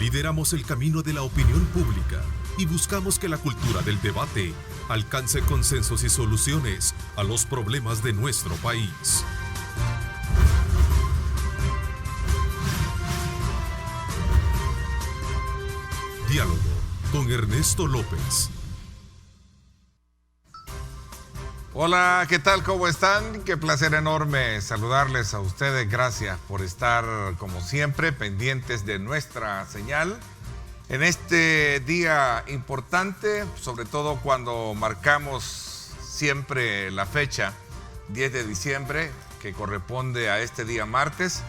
Lideramos el camino de la opinión pública y buscamos que la cultura del debate alcance consensos y soluciones a los problemas de nuestro país. Diálogo con Ernesto López. Hola, ¿qué tal? ¿Cómo están? Qué placer enorme saludarles a ustedes. Gracias por estar, como siempre, pendientes de nuestra señal en este día importante, sobre todo cuando marcamos siempre la fecha 10 de diciembre, que corresponde a este día martes,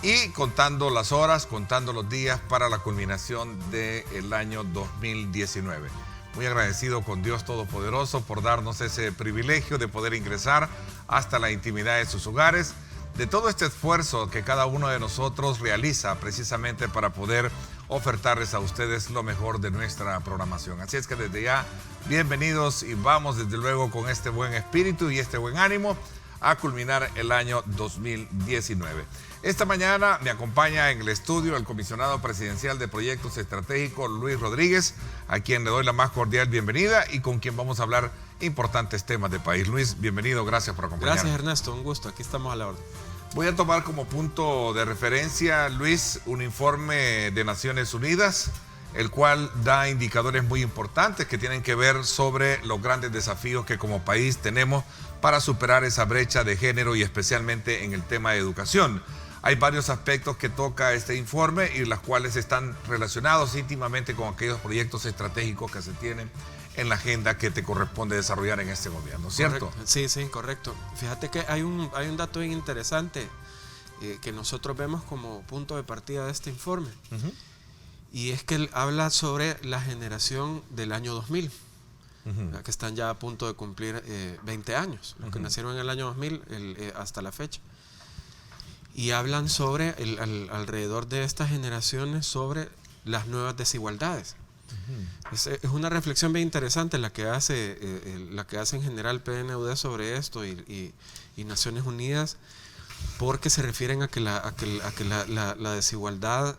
y contando las horas, contando los días para la culminación del año 2019. Muy agradecido con Dios Todopoderoso por darnos ese privilegio de poder ingresar hasta la intimidad de sus hogares, de todo este esfuerzo que cada uno de nosotros realiza precisamente para poder ofertarles a ustedes lo mejor de nuestra programación. Así es que desde ya, bienvenidos y vamos desde luego con este buen espíritu y este buen ánimo a culminar el año 2019. Esta mañana me acompaña en el estudio el comisionado presidencial de Proyectos Estratégicos, Luis Rodríguez, a quien le doy la más cordial bienvenida y con quien vamos a hablar importantes temas de país. Luis, bienvenido, gracias por acompañarnos. Gracias, Ernesto, un gusto, aquí estamos a la orden. Voy a tomar como punto de referencia, Luis, un informe de Naciones Unidas, el cual da indicadores muy importantes que tienen que ver sobre los grandes desafíos que como país tenemos para superar esa brecha de género y especialmente en el tema de educación. Hay varios aspectos que toca este informe y los cuales están relacionados íntimamente con aquellos proyectos estratégicos que se tienen en la agenda que te corresponde desarrollar en este gobierno, ¿cierto? Correcto. Sí, correcto. Fíjate que hay un dato bien interesante que nosotros vemos como punto de partida de este informe. Y es que él habla sobre la generación del año 2000, que están ya a punto de cumplir 20 años, los que nacieron en el año 2000 hasta la fecha. Y hablan sobre, alrededor de estas generaciones, sobre las nuevas desigualdades. Es una reflexión bien interesante la que hace en general PNUD sobre esto y Naciones Unidas, porque se refieren a que la desigualdad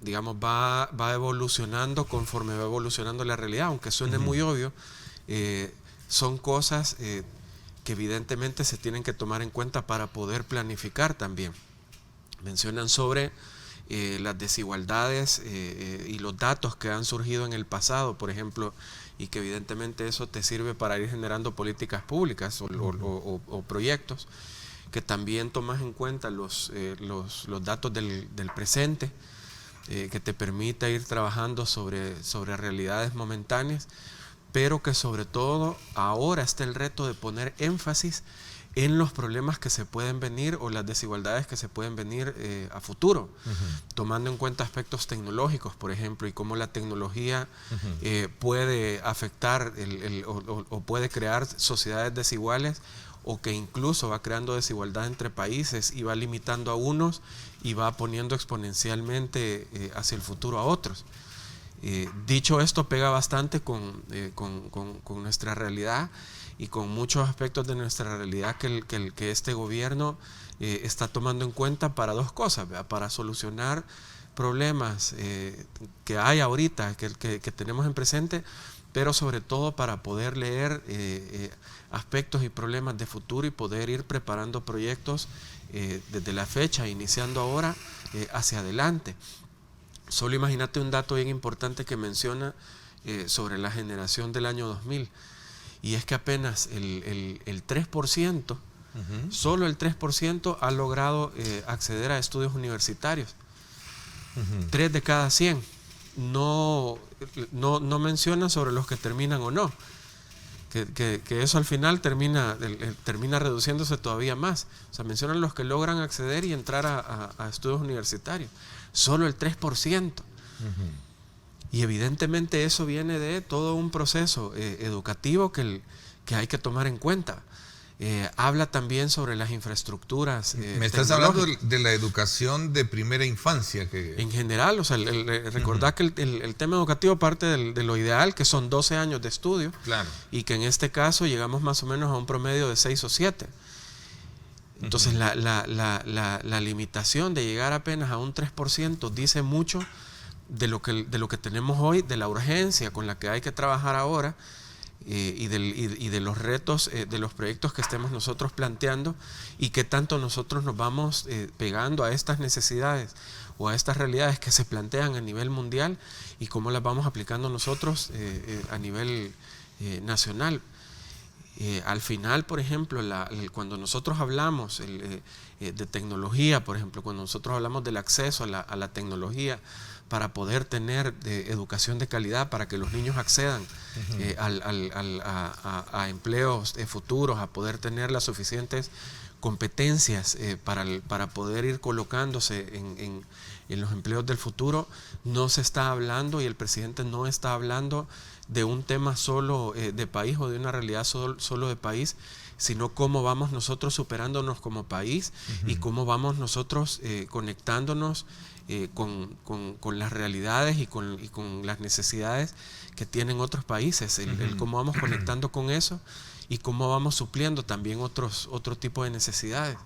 digamos va evolucionando conforme va evolucionando la realidad, aunque suene muy obvio. Son cosas que evidentemente se tienen que tomar en cuenta para poder planificar también. Mencionan sobre las desigualdades y los datos que han surgido en el pasado, por ejemplo, y que evidentemente eso te sirve para ir generando políticas públicas o proyectos, que también tomas en cuenta los datos del presente, que te permita ir trabajando sobre realidades momentáneas, pero que sobre todo ahora está el reto de poner énfasis en los problemas que se pueden venir o las desigualdades que se pueden venir a futuro, tomando en cuenta aspectos tecnológicos, por ejemplo, y cómo la tecnología puede afectar o puede crear sociedades desiguales, o que incluso va creando desigualdad entre países y va limitando a unos y va poniendo exponencialmente hacia el futuro a otros. Dicho esto, pega bastante con nuestra realidad y con muchos aspectos de nuestra realidad que este gobierno está tomando en cuenta para dos cosas, ¿verdad? Para solucionar problemas que hay ahorita, que tenemos en presente, pero sobre todo para poder leer aspectos y problemas de futuro y poder ir preparando proyectos desde la fecha, iniciando ahora hacia adelante. Solo imagínate un dato bien importante que menciona sobre la generación del año 2000, y es que apenas el 3%, solo el 3% ha logrado acceder a estudios universitarios. 3 de cada 100. No menciona sobre los que terminan o no, que eso al final termina reduciéndose todavía más. O sea, mencionan los que logran acceder y entrar a estudios universitarios. Solo el 3%. Y evidentemente eso viene de todo un proceso educativo que hay que tomar en cuenta. Habla también sobre las infraestructuras. Me estás hablando de la educación de primera infancia. En general, o sea, recordad que el tema educativo parte de lo ideal, que son 12 años de estudio, claro, y que en este caso llegamos más o menos a un promedio de 6 o 7. Entonces la limitación de llegar apenas a un 3% dice mucho de lo que tenemos hoy, de la urgencia con la que hay que trabajar ahora, y de los retos, de los proyectos que estemos nosotros planteando, y qué tanto nosotros nos vamos pegando a estas necesidades o a estas realidades que se plantean a nivel mundial, y cómo las vamos aplicando nosotros a nivel nacional. Al final, por ejemplo, cuando nosotros hablamos de tecnología, por ejemplo, cuando nosotros hablamos del acceso a la tecnología para poder tener educación de calidad, para que los niños accedan a empleos futuros, a poder tener las suficientes competencias para poder ir colocándose en los empleos del futuro, no se está hablando, y el presidente no está hablando de un tema solo de país o de una realidad solo de país, sino cómo vamos nosotros superándonos como país y cómo vamos nosotros conectándonos con las realidades y con las necesidades que tienen otros países, el cómo vamos conectando con eso y cómo vamos supliendo también otro tipo de necesidades.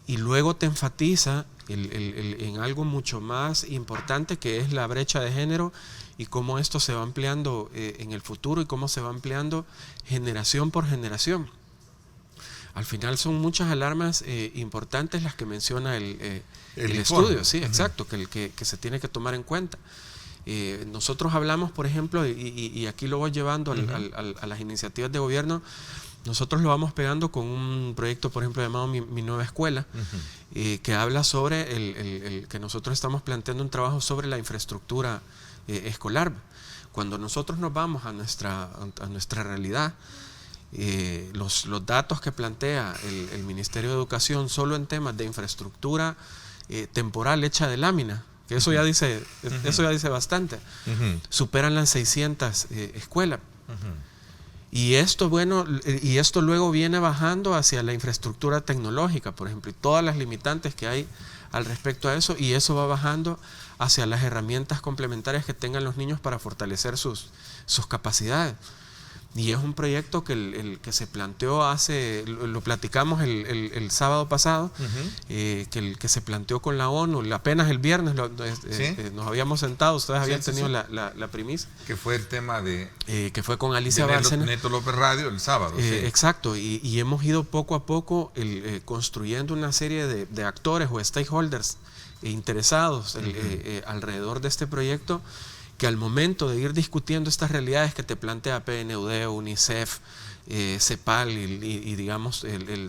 Y luego te enfatiza en algo mucho más importante, que es la brecha de género, y cómo esto se va ampliando en el futuro, y cómo se va ampliando generación por generación. Al final son muchas alarmas importantes las que menciona el estudio, sí, exacto, que se tiene que tomar en cuenta. Nosotros hablamos, por ejemplo, y aquí lo voy llevando a las iniciativas de gobierno. Nosotros lo vamos pegando con un proyecto, por ejemplo, llamado Mi Nueva Escuela, que habla sobre que nosotros estamos planteando un trabajo sobre la infraestructura escolar. Cuando nosotros nos vamos a nuestra realidad, los datos que plantea el Ministerio de Educación solo en temas de infraestructura temporal hecha de lámina, que eso ya dice bastante, superan las 600 escuelas. Y esto luego viene bajando hacia la infraestructura tecnológica, por ejemplo, y todas las limitantes que hay al respecto a eso, y eso va bajando hacia las herramientas complementarias que tengan los niños para fortalecer sus capacidades. Y es un proyecto que se planteó lo platicamos el sábado pasado, que se planteó con la ONU, apenas el viernes nos habíamos sentado, ustedes habían tenido la primicia. Que fue el tema que fue con Alicia Bárcena. Neto López Radio el sábado. Exacto, y hemos ido poco a poco construyendo una serie de actores o stakeholders interesados alrededor de este proyecto, que al momento de ir discutiendo estas realidades que te plantea PNUD, UNICEF, CEPAL y digamos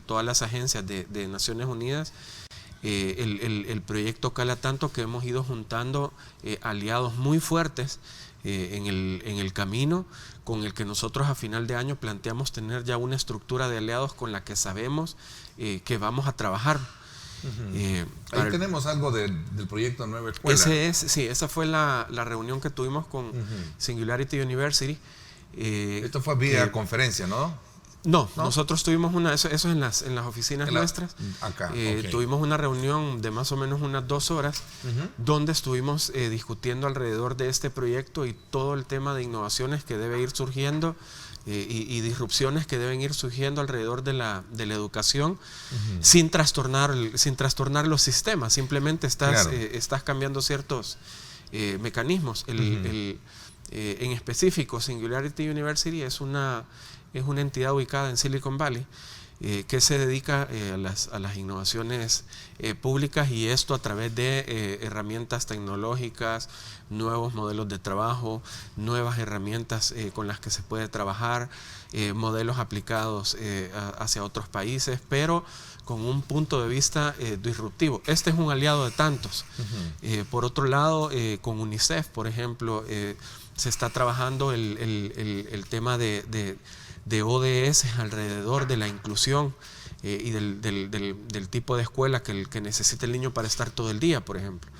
todas las agencias de Naciones Unidas, el proyecto cala tanto que hemos ido juntando aliados muy fuertes en el camino, con el que nosotros a final de año planteamos tener ya una estructura de aliados con la que sabemos que vamos a trabajar. Ahí tenemos algo del proyecto Nueva Escuela. Esa fue la reunión que tuvimos con Singularity University. Esto fue vía conferencia, ¿no? No, nosotros tuvimos eso es en las oficinas nuestras. Acá, tuvimos una reunión de más o menos unas 2 horas, donde estuvimos discutiendo alrededor de este proyecto y todo el tema de innovaciones que debe ir surgiendo y disrupciones que deben ir surgiendo alrededor de la educación, sin trastornar los sistemas. Simplemente estás cambiando ciertos mecanismos. En específico, Singularity University es una entidad ubicada en Silicon Valley, que se dedica a las innovaciones públicas, y esto a través de herramientas tecnológicas, nuevos modelos de trabajo, nuevas herramientas con las que se puede trabajar, modelos aplicados hacia otros países, pero con un punto de vista disruptivo. Este es un aliado de tantos. Por otro lado, con UNICEF, por ejemplo, se está trabajando el tema de ODS alrededor de la inclusión y del tipo de escuela que necesita el niño para estar todo el día, por ejemplo,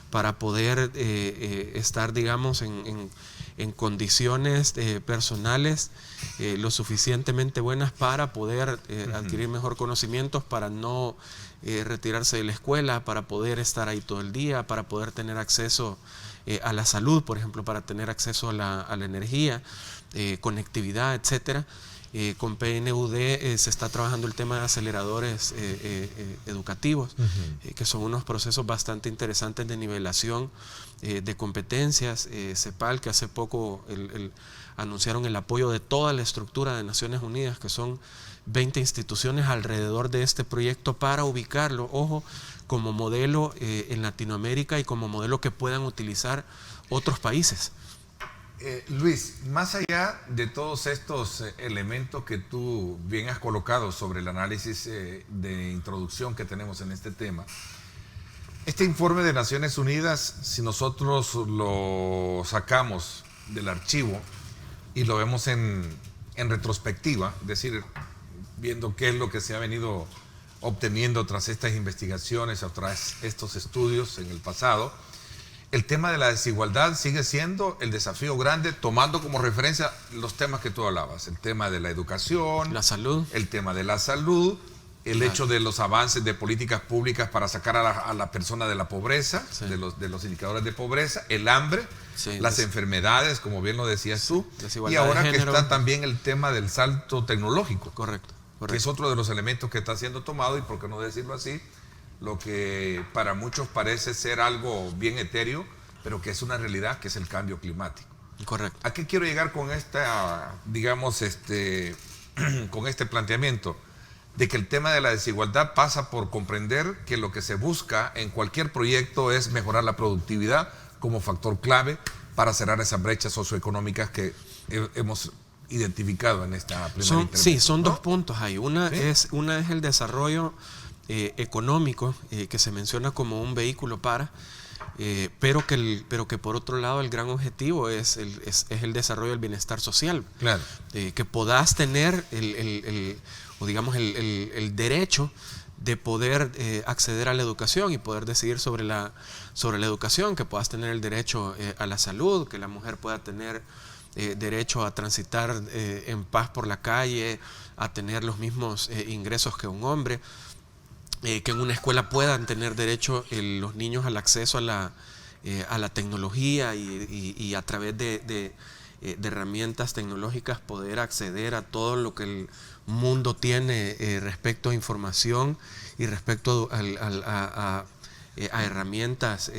para poder estar, digamos, en condiciones personales lo suficientemente buenas para poder adquirir mejor conocimientos, para no retirarse de la escuela, para poder estar ahí todo el día, para poder tener acceso a la salud, por ejemplo, para tener acceso a la energía, conectividad, etcétera. Con PNUD se está trabajando el tema de aceleradores educativos, que son unos procesos bastante interesantes de nivelación de competencias. CEPAL, que hace poco anunciaron el apoyo de toda la estructura de Naciones Unidas, que son 20 instituciones alrededor de este proyecto para ubicarlo, ojo, como modelo en Latinoamérica y como modelo que puedan utilizar otros países. Luis, más allá de todos estos elementos que tú bien has colocado sobre el análisis de introducción que tenemos en este tema, este informe de Naciones Unidas, si nosotros lo sacamos del archivo y lo vemos en retrospectiva, es decir, viendo qué es lo que se ha venido obteniendo tras estas investigaciones o tras estos estudios en el pasado, el tema de la desigualdad sigue siendo el desafío grande, tomando como referencia los temas que tú hablabas, el tema de la educación, la salud, el tema de la salud, el hecho de los avances de políticas públicas para sacar a la persona de la pobreza, sí, de los indicadores de pobreza, el hambre, sí, las enfermedades, como bien lo decías tú, y ahora que está también el tema del salto tecnológico. Correcto. Que es otro de los elementos que está siendo tomado, y por qué no decirlo así, lo que para muchos parece ser algo bien etéreo, pero que es una realidad, que es el cambio climático. Correcto. ¿A qué quiero llegar con esta, digamos, con este planteamiento? De que el tema de la desigualdad pasa por comprender que lo que se busca en cualquier proyecto es mejorar la productividad como factor clave para cerrar esas brechas socioeconómicas que hemos identificado en esta primera intervención. Sí, son dos puntos ahí. Una es el desarrollo económico, que se menciona como un vehículo para, pero que por otro lado el gran objetivo es el desarrollo del bienestar social. Claro. Que puedas tener el derecho de poder acceder a la educación y poder decidir sobre la educación, que puedas tener el derecho a la salud, que la mujer pueda tener derecho a transitar en paz por la calle, a tener los mismos ingresos que un hombre, que en una escuela puedan tener derecho los niños al acceso a la tecnología y a través de herramientas tecnológicas poder acceder a todo lo que el mundo tiene respecto a información y respecto a herramientas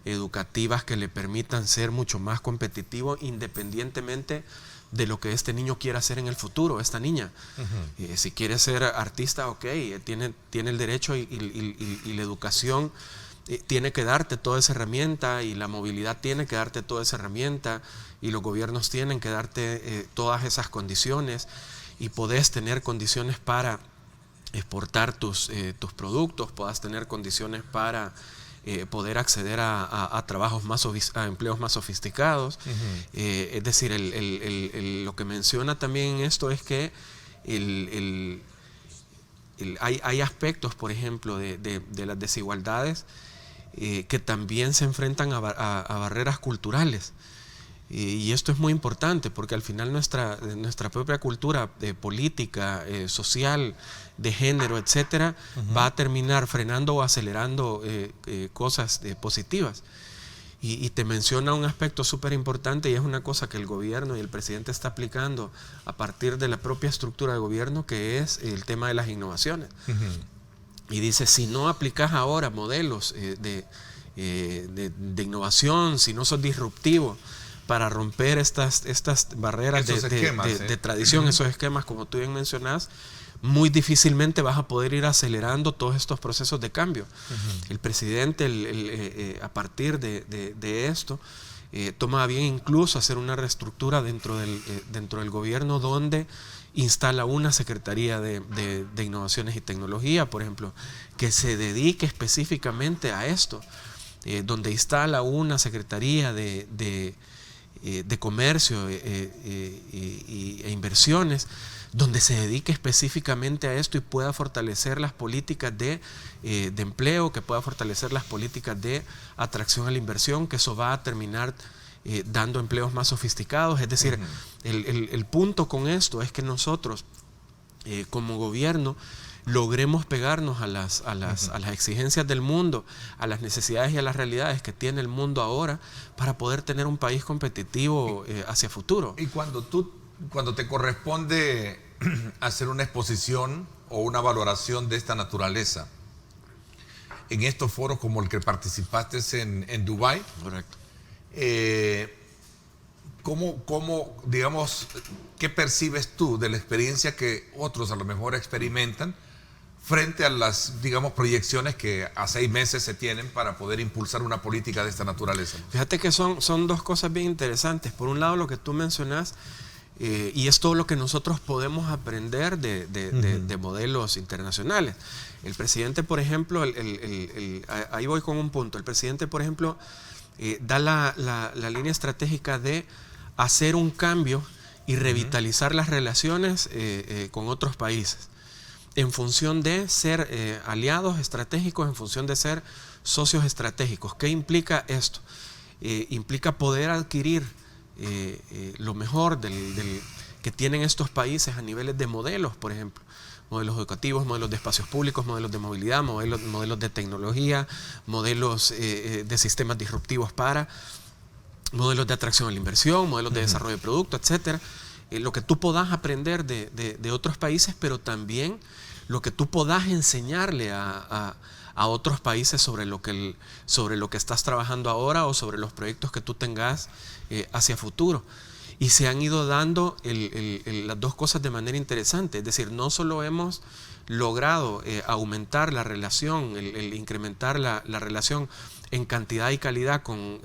educativas que le permitan ser mucho más competitivo independientemente de lo que este niño quiera hacer en el futuro, esta niña. Si quiere ser artista, ok, tiene el derecho y la educación tiene que darte toda esa herramienta, y la movilidad tiene que darte toda esa herramienta, y los gobiernos tienen que darte todas esas condiciones, y podés tener condiciones para exportar tus productos, puedas tener condiciones para poder acceder a trabajos a empleos más sofisticados. Es decir, lo que menciona también esto es que hay aspectos, por ejemplo, de las desigualdades que también se enfrentan a barreras culturales. Y esto es muy importante porque al final nuestra propia cultura política, social, de género, etcétera, va a terminar frenando o acelerando cosas positivas. Y te menciona un aspecto súper importante, y es una cosa que el gobierno y el presidente está aplicando a partir de la propia estructura de gobierno, que es el tema de las innovaciones. Y dice, si no aplicas ahora modelos de innovación, si no sos disruptivo para romper estas barreras de tradición, esos esquemas, como tú bien mencionás, muy difícilmente vas a poder ir acelerando todos estos procesos de cambio. El presidente, a partir de esto, toma bien incluso hacer una reestructura dentro del gobierno, donde instala una Secretaría de Innovaciones y Tecnología, por ejemplo, que se dedique específicamente a esto, donde instala una Secretaría de Comercio e Inversiones, donde se dedique específicamente a esto y pueda fortalecer las políticas de empleo, que pueda fortalecer las políticas de atracción a la inversión, que eso va a terminar dando empleos más sofisticados. Es decir, el punto con esto es que nosotros como gobierno logremos pegarnos a las exigencias del mundo, a las necesidades y a las realidades que tiene el mundo ahora, para poder tener un país competitivo hacia futuro. Y cuando tú cuando te corresponde hacer una exposición o una valoración de esta naturaleza, en estos foros como el que participaste en Dubái, Correcto. ¿cómo, digamos, qué percibes tú de la experiencia que otros a lo mejor experimentan frente a las, digamos, proyecciones que a 6 meses se tienen para poder impulsar una política de esta naturaleza? Fíjate que son dos cosas bien interesantes. Por un lado, lo que tú mencionas, y es todo lo que nosotros podemos aprender de modelos internacionales. El presidente, por ejemplo, ahí voy con un punto. El presidente, por ejemplo, da la línea estratégica de hacer un cambio y revitalizar las relaciones con otros países en función de ser aliados estratégicos, en función de ser socios estratégicos. ¿Qué implica esto? Implica poder adquirir lo mejor que tienen estos países a niveles de modelos, por ejemplo, modelos educativos, modelos de espacios públicos, modelos de movilidad, modelos de tecnología, modelos de sistemas disruptivos modelos de atracción a la inversión, modelos de desarrollo de producto, etcétera. Lo que tú podás aprender de otros países, pero también lo que tú podás enseñarle a otros países sobre lo que estás trabajando ahora o sobre los proyectos que tú tengas hacia futuro. Y se han ido dando las dos cosas de manera interesante. Es decir, no solo hemos logrado aumentar la relación, el incrementar la relación en cantidad y calidad con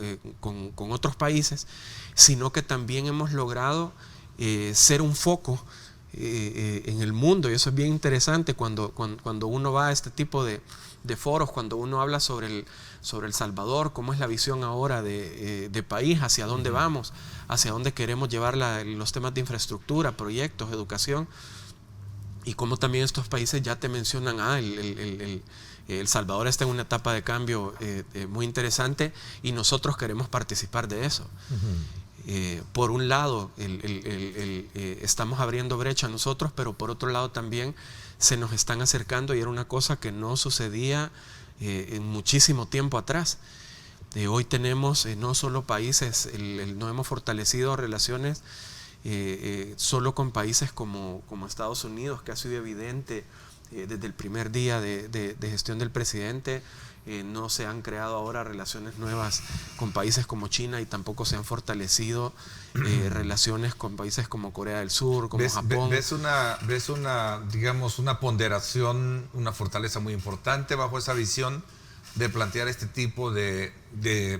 otros países, sino que también hemos logrado ser un foco en el mundo. Y eso es bien interesante cuando uno va a este tipo de foros, cuando uno habla sobre El Salvador, cómo es la visión ahora de país, hacia dónde vamos, hacia dónde queremos llevar los temas de infraestructura, proyectos, educación, y cómo también estos países ya te mencionan, El Salvador está en una etapa de cambio muy interesante y nosotros queremos participar de eso. Por un lado, estamos abriendo brecha nosotros, pero por otro lado también se nos están acercando, y era una cosa que no sucedía en muchísimo tiempo atrás. Hoy tenemos no solo países, no hemos fortalecido relaciones solo con países como Estados Unidos, que ha sido evidente desde el primer día de gestión del presidente. No se han creado ahora relaciones nuevas con países como China, y tampoco se han fortalecido relaciones con países como Corea del Sur, como Japón. ¿Ves una, digamos, una ponderación, una fortaleza muy importante bajo esa visión de plantear este tipo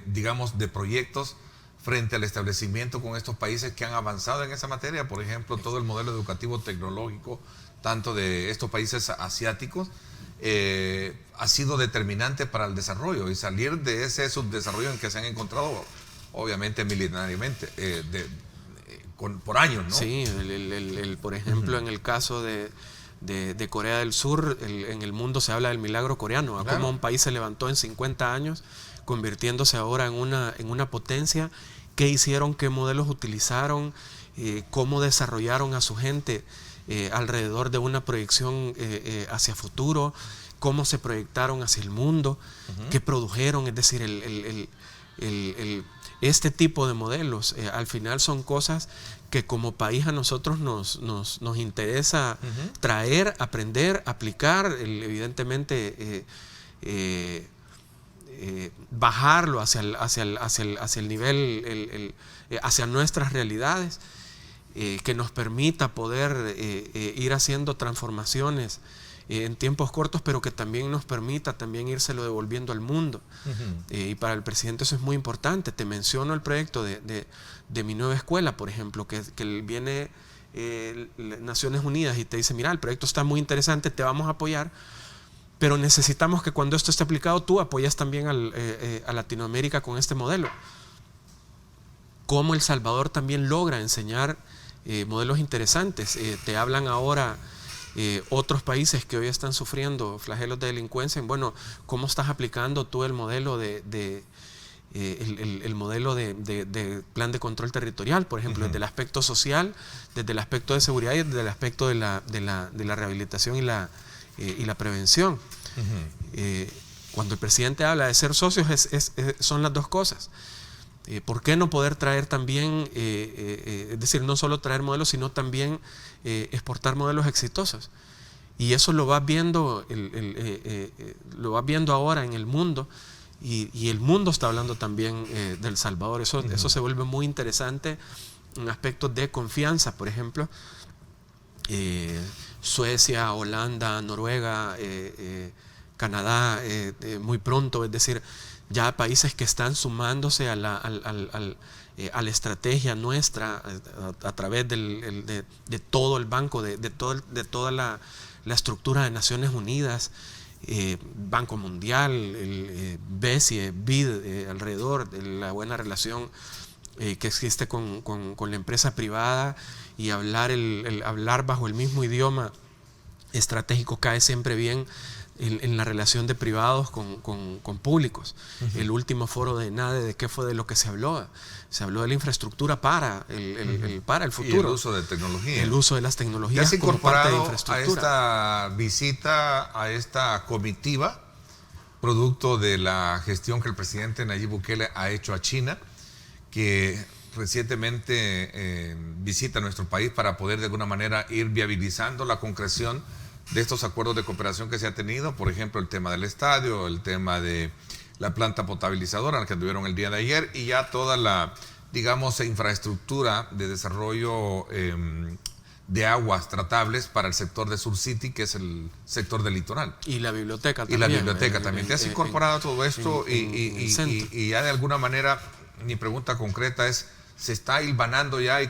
digamos, de proyectos frente al establecimiento con estos países que han avanzado en esa materia? Por ejemplo, todo el modelo educativo tecnológico, tanto de estos países asiáticos, ha sido determinante para el desarrollo y salir de ese subdesarrollo en que se han encontrado, obviamente milenariamente, por años, ¿no? Sí, por ejemplo, en el caso de Corea del Sur, en el mundo se habla del milagro coreano, claro, cómo un país se levantó en 50 años, convirtiéndose ahora en una potencia. ¿Qué hicieron? ¿Qué modelos utilizaron? ¿Cómo desarrollaron a su gente alrededor de una proyección hacia futuro? ¿Cómo se proyectaron hacia el mundo? ¿Qué produjeron? Es decir, este tipo de modelos al final son cosas que como país a nosotros nos interesa traer, aprender, aplicar, evidentemente bajarlo hacia el nivel, hacia nuestras realidades, que nos permita poder ir haciendo transformaciones en tiempos cortos, pero que también nos permita también írselo devolviendo al mundo. Y para el presidente eso es muy importante. Te menciono el proyecto de mi nueva escuela, por ejemplo, que viene Naciones Unidas y te dice, mira, el proyecto está muy interesante, te vamos a apoyar, pero necesitamos que cuando esto esté aplicado tú apoyas también a Latinoamérica con este modelo. Cómo El Salvador también logra enseñar modelos interesantes. Te hablan ahora otros países que hoy están sufriendo flagelos de delincuencia. Bueno, ¿cómo estás aplicando tú el modelo de plan de control territorial, por ejemplo, desde el aspecto social, desde el aspecto de seguridad y desde el aspecto de la rehabilitación y la prevención? Cuando el presidente habla de ser socios, son las dos cosas. ¿Por qué no poder traer también, es decir, no solo traer modelos, sino también exportar modelos exitosos? Y eso lo vas viendo, ahora en el mundo, y el mundo está hablando también de El Salvador. Eso se vuelve muy interesante en aspectos de confianza, por ejemplo. Suecia, Holanda, Noruega, Canadá, muy pronto, es decir, ya países que están sumándose a la estrategia nuestra a través de todo el banco, de toda la estructura de Naciones Unidas, Banco Mundial, el BESIE, BID, alrededor de la buena relación que existe con la empresa privada, y hablar bajo el mismo idioma estratégico cae siempre bien en la relación de privados con públicos. El último foro de NADE, ¿de qué fue de lo que se habló? Se habló de la infraestructura para el futuro. Y el uso de tecnología. El uso de las tecnologías como parte de infraestructura. A esta visita, a esta comitiva, producto de la gestión que el presidente Nayib Bukele ha hecho a China, que recientemente visita nuestro país para poder de alguna manera ir viabilizando la concreción de estos acuerdos de cooperación que se ha tenido, por ejemplo, el tema del estadio, el tema de la planta potabilizadora que anduvieron el día de ayer, y ya toda la, digamos, infraestructura de desarrollo de aguas tratables para el sector de Sur City, que es el sector del litoral. Y la biblioteca también. Y la biblioteca también. ¿Te has incorporado todo esto? Y ya de alguna manera, mi pregunta concreta es, ¿se está hilvanando ya y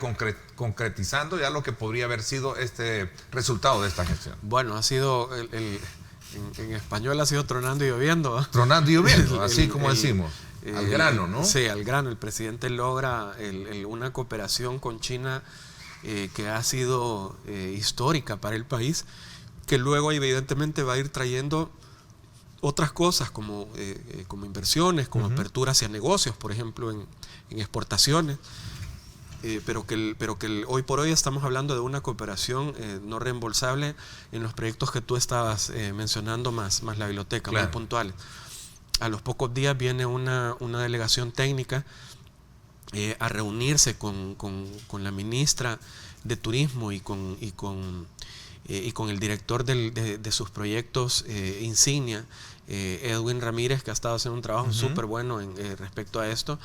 concretizando ya lo que podría haber sido este resultado de esta gestión? Bueno, ha sido, en español ha sido tronando y lloviendo. Tronando y lloviendo, así como decimos. Al grano, ¿no? Sí, al grano. El presidente logra una cooperación con China que ha sido histórica para el país, que luego evidentemente va a ir trayendo otras cosas como inversiones, como apertura hacia negocios, por ejemplo, en exportaciones, pero que hoy por hoy estamos hablando de una cooperación no reembolsable en los proyectos que tú estabas mencionando, más la biblioteca, claro, muy puntuales. A los pocos días viene una delegación técnica a reunirse con la ministra de Turismo y con el director de sus proyectos insignia, Edwin Ramírez, que ha estado haciendo un trabajo súper bueno respecto a esto,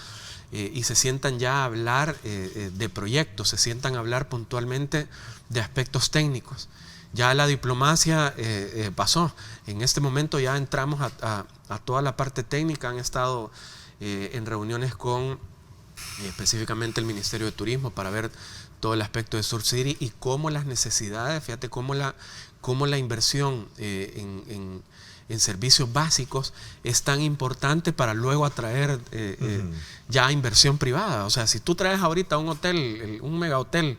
y se sientan ya a hablar de proyectos, se sientan a hablar puntualmente de aspectos técnicos. Ya la diplomacia pasó. En este momento ya entramos a toda la parte técnica. Han estado en reuniones con específicamente el Ministerio de Turismo para ver todo el aspecto de Sur City y cómo las necesidades, fíjate cómo la inversión en servicios básicos es tan importante para luego atraer ya inversión privada. O sea, si tú traes ahorita un hotel, un mega hotel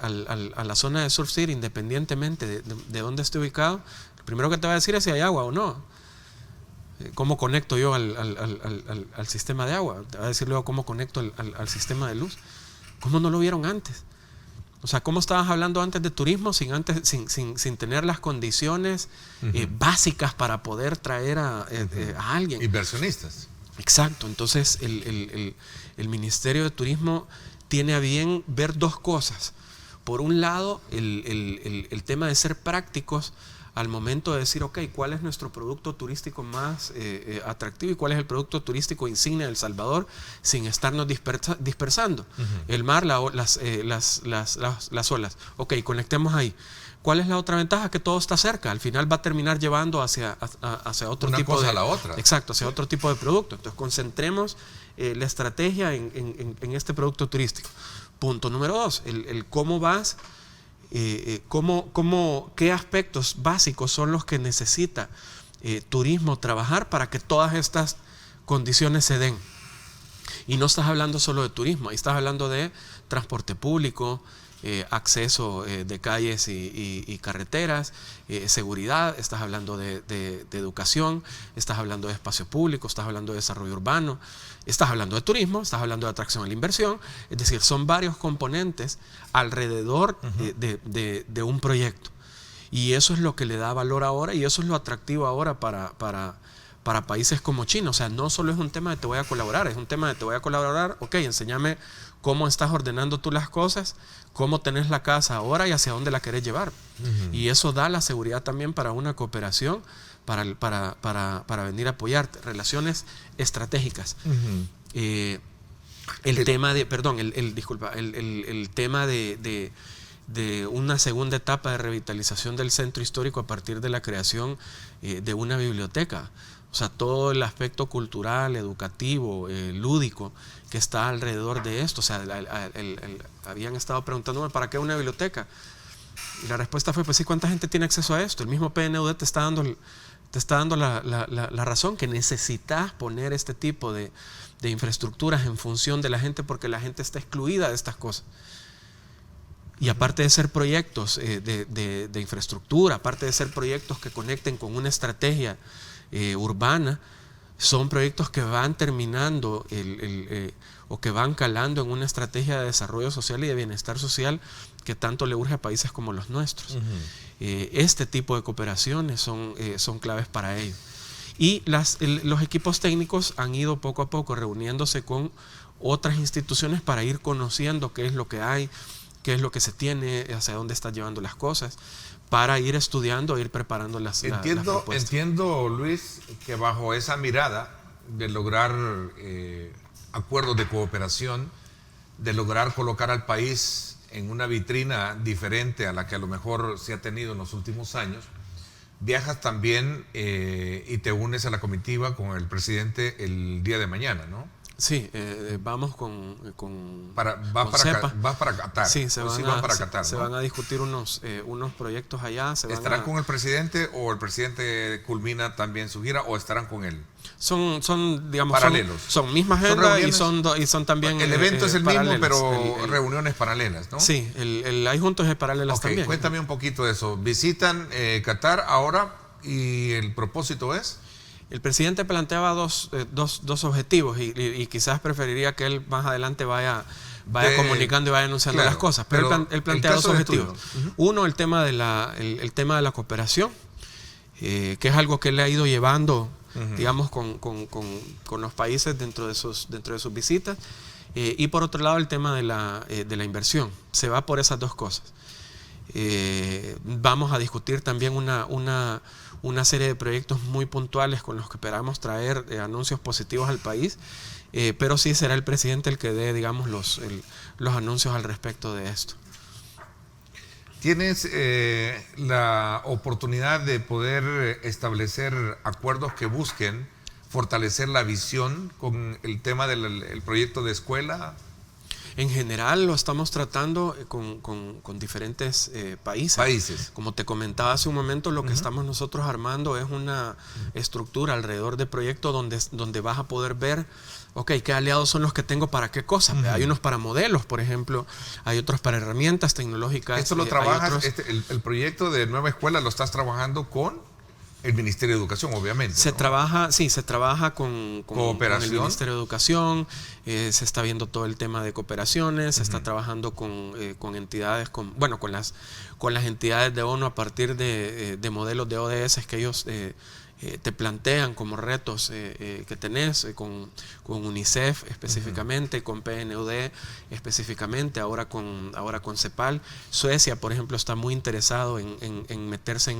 a la zona de Sur City, independientemente de dónde esté ubicado, lo primero que te va a decir es si hay agua o no. ¿Cómo conecto yo al sistema de agua? Te va a decir luego cómo conecto al sistema de luz. ¿Cómo no lo vieron antes? O sea, ¿cómo estabas hablando antes de turismo sin tener las condiciones básicas para poder traer a alguien? Inversionistas. Exacto. Entonces, el Ministerio de Turismo tiene a bien ver dos cosas. Por un lado, el tema de ser prácticos al momento de decir, ok, ¿cuál es nuestro producto turístico más atractivo y cuál es el producto turístico insignia de El Salvador sin estarnos dispersando? El mar, las olas. Ok, conectemos ahí. ¿Cuál es la otra ventaja? Que todo está cerca. Al final va a terminar llevando hacia otro una tipo cosa de... a la otra. Exacto, hacia otro tipo de producto. Entonces, concentremos la estrategia en este producto turístico. Punto número 2, el cómo vas... ¿Qué aspectos básicos son los que necesita turismo trabajar para que todas estas condiciones se den? Y no estás hablando solo de turismo, ahí estás hablando de transporte público, acceso de calles y carreteras, seguridad, estás hablando de educación, estás hablando de espacio público, estás hablando de desarrollo urbano, estás hablando de turismo, estás hablando de atracción a la inversión. Es decir, son varios componentes alrededor de un proyecto. Y eso es lo que le da valor ahora y eso es lo atractivo ahora para para países como China. O sea, no solo es un tema de te voy a colaborar, es un tema de te voy a colaborar, ok, enséñame cómo estás ordenando tú las cosas, cómo tenés la casa ahora y hacia dónde la querés llevar. Y eso da la seguridad también para una cooperación, para venir a apoyarte, relaciones estratégicas. El tema de una segunda etapa de revitalización del centro histórico a partir de la creación de una biblioteca. O sea, todo el aspecto cultural, educativo, lúdico que está alrededor de esto. O sea, habían estado preguntándome, ¿para qué una biblioteca? Y la respuesta fue, pues sí, ¿cuánta gente tiene acceso a esto? El mismo PNUD te está dando la razón, que necesitas poner este tipo de infraestructuras en función de la gente, porque la gente está excluida de estas cosas. Y aparte de ser proyectos de infraestructura, aparte de ser proyectos que conecten con una estrategia urbana, son proyectos que van terminando o que van calando en una estrategia de desarrollo social y de bienestar social que tanto le urge a países como los nuestros. Este tipo de cooperaciones son claves para ello. Y los equipos técnicos han ido poco a poco reuniéndose con otras instituciones para ir conociendo qué es lo que hay, qué es lo que se tiene, hacia dónde están llevando las cosas, para ir estudiando, ir preparando las propuestas. Entiendo, Luis, que bajo esa mirada de lograr acuerdos de cooperación, de lograr colocar al país en una vitrina diferente a la que a lo mejor se ha tenido en los últimos años, viajas también y te unes a la comitiva con el presidente el día de mañana, ¿no? Sí, vamos con CEPA. Vas para Qatar. Sí, se van a discutir unos proyectos allá. ¿Estarán con el presidente o el presidente culmina también su gira o estarán con él? Son digamos, paralelos. Son misma agenda y son también. El evento es el mismo, pero reuniones paralelas, ¿no? Sí, hay juntos de paralelas también. Cuéntame un poquito de eso. Visitan Qatar ahora y el propósito es. El presidente planteaba dos objetivos y quizás preferiría que él más adelante vaya comunicando y vaya anunciando las cosas, pero él plantea dos objetivos. Uno, el tema de la cooperación, que es algo que él ha ido llevando, digamos, con los países dentro de sus visitas, y por otro lado el tema de la inversión. Se va por esas dos cosas. Vamos a discutir también una serie de proyectos muy puntuales con los que esperamos traer anuncios positivos al país, pero sí será el presidente el que dé, digamos, los anuncios al respecto de esto. ¿Tienes la oportunidad de poder establecer acuerdos que busquen fortalecer la visión con el tema del proyecto de escuela? En general lo estamos tratando con diferentes países. Como te comentaba hace un momento, lo que estamos nosotros armando es una estructura alrededor del proyecto donde vas a poder ver, qué aliados son los que tengo para qué cosas. Hay unos para modelos, por ejemplo, hay otros para herramientas tecnológicas. ¿Esto lo trabajas, el proyecto de nueva escuela lo estás trabajando con el Ministerio de Educación, obviamente? Se trabaja con el Ministerio de Educación, se está viendo todo el tema de cooperaciones, se está trabajando con entidades, con las entidades de ONU a partir de modelos de ODS que ellos te plantean como retos que tenés, con UNICEF específicamente, con PNUD específicamente, ahora con CEPAL. Suecia, por ejemplo, está muy interesado en meterse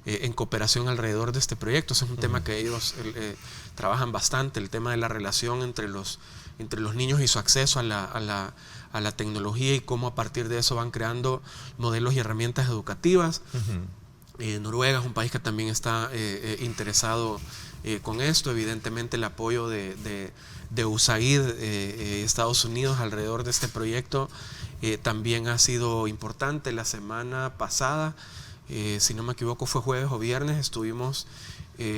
en cooperación alrededor de este proyecto. Ese es un tema que ellos trabajan bastante, el tema de la relación entre los niños y su acceso a la tecnología y cómo a partir de eso van creando modelos y herramientas educativas. Noruega es un país que también está interesado con esto. Evidentemente el apoyo de USAID, Estados Unidos, alrededor de este proyecto también ha sido importante. La semana pasada, si no me equivoco fue jueves o viernes, estuvimos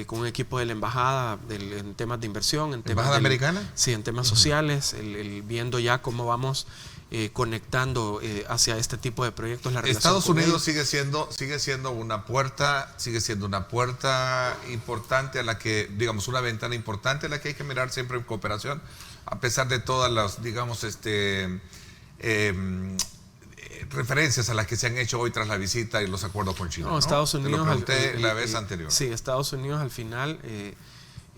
con un equipo de la embajada en temas de inversión, en temas ¿Embajada americana? Sí, en temas sociales, viendo ya cómo vamos conectando hacia este tipo de proyectos. Estados Unidos sigue siendo una puerta importante a la que, digamos, una ventana importante a la que hay que mirar siempre en cooperación, a pesar de todas las, digamos, referencias a las que se han hecho hoy tras la visita y los acuerdos con China. Estados Unidos, te lo pregunté la vez anterior. Sí, Estados Unidos al final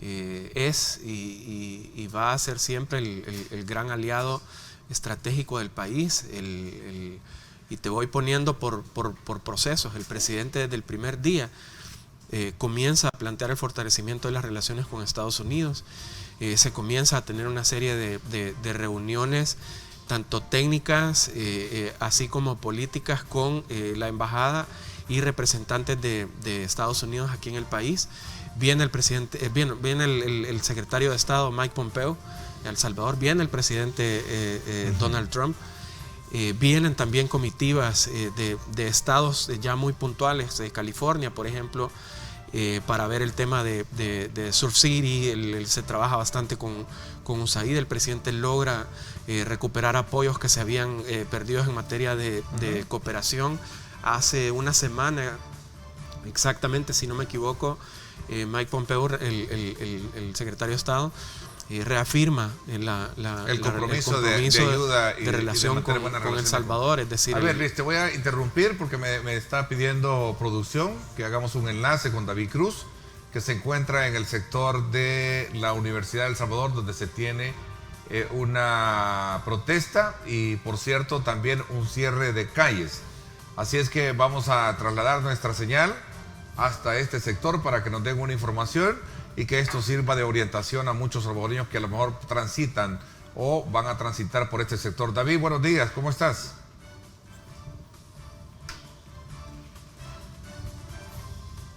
es y va a ser siempre el gran aliado estratégico del país. Y te voy poniendo por procesos. El presidente desde el primer día comienza a plantear el fortalecimiento de las relaciones con Estados Unidos. Se comienza a tener una serie de reuniones, tanto técnicas así como políticas, con la embajada y representantes de Estados Unidos aquí en el país. Viene el presidente, viene el secretario de Estado Mike Pompeo a El Salvador, viene el presidente Donald Trump. Vienen también comitivas de estados ya muy puntuales, de California, por ejemplo, para ver el tema de Surf City. Se trabaja bastante con USAID. El presidente logra recuperar apoyos que se habían perdido en materia de cooperación. Hace una semana, exactamente, si no me equivoco, Mike Pompeo, el secretario de Estado, reafirma el compromiso de ayuda y de relación con El Salvador. Es decir, a ver, Luis, te voy a interrumpir porque me está pidiendo producción que hagamos un enlace con David Cruz, que se encuentra en el sector de la Universidad de El Salvador, donde se tiene una protesta y, por cierto, también un cierre de calles. Así es que vamos a trasladar nuestra señal hasta este sector para que nos den una información y que esto sirva de orientación a muchos salvadoreños que a lo mejor transitan o van a transitar por este sector. David, buenos días, ¿cómo estás?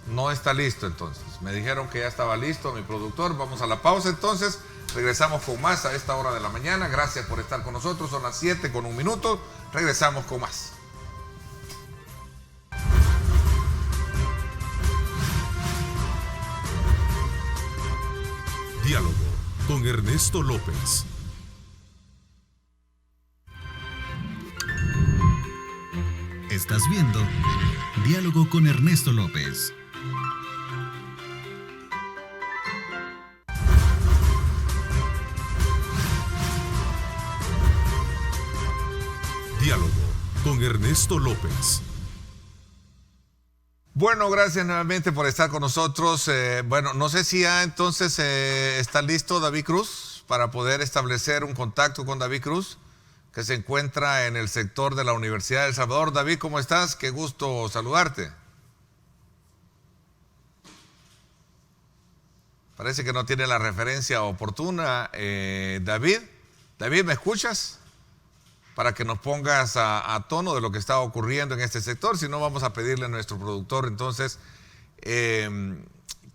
No está listo entonces. Me dijeron que ya estaba listo mi productor. Vamos a la pausa entonces. Regresamos con más a esta hora de la mañana. Gracias por estar con nosotros. Son las 7:01. Regresamos con más. Diálogo con Ernesto López. Estás viendo Diálogo con Ernesto López. Diálogo con Ernesto López. Bueno, gracias nuevamente por estar con nosotros. Bueno, no sé si ya entonces está listo David Cruz para poder establecer un contacto con David Cruz, que se encuentra en el sector de la Universidad de El Salvador. David, ¿cómo estás? Qué gusto saludarte. Parece que no tiene la referencia oportuna. David, ¿me escuchas? Para que nos pongas a tono de lo que está ocurriendo en este sector. Si no, vamos a pedirle a nuestro productor entonces que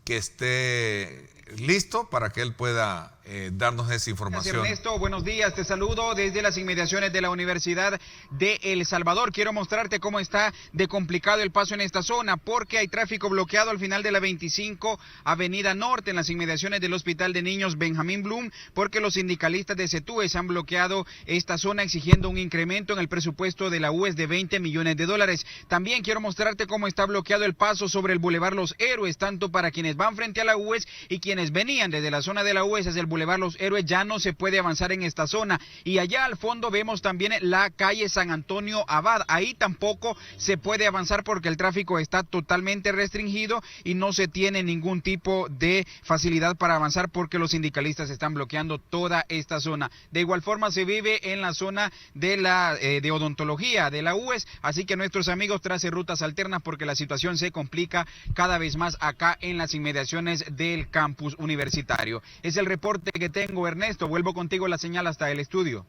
esté listo para que él pueda darnos esa información. Gracias, Ernesto. Buenos días, te saludo desde las inmediaciones de la Universidad de El Salvador. Quiero mostrarte cómo está de complicado el paso en esta zona, porque hay tráfico bloqueado al final de la 25 Avenida Norte, en las inmediaciones del Hospital de Niños Benjamín Blum, porque los sindicalistas de CETUES han bloqueado esta zona exigiendo un incremento en el presupuesto de la UES de $20 millones. También quiero mostrarte cómo está bloqueado el paso sobre el Boulevard Los Héroes, tanto para quienes van frente a la UES y quienes venían desde la zona de la UES hacia el Boulevard Los Héroes. Ya no se puede avanzar en esta zona. Y allá al fondo vemos también la calle San Antonio Abad. Ahí tampoco se puede avanzar porque el tráfico está totalmente restringido y no se tiene ningún tipo de facilidad para avanzar porque los sindicalistas están bloqueando toda esta zona. De igual forma se vive en la zona de de odontología de la UES, así que nuestros amigos tracen rutas alternas porque la situación se complica cada vez más acá en las inmediaciones del campus universitario. Es el reporte que tengo, Ernesto. Vuelvo contigo la señal hasta el estudio.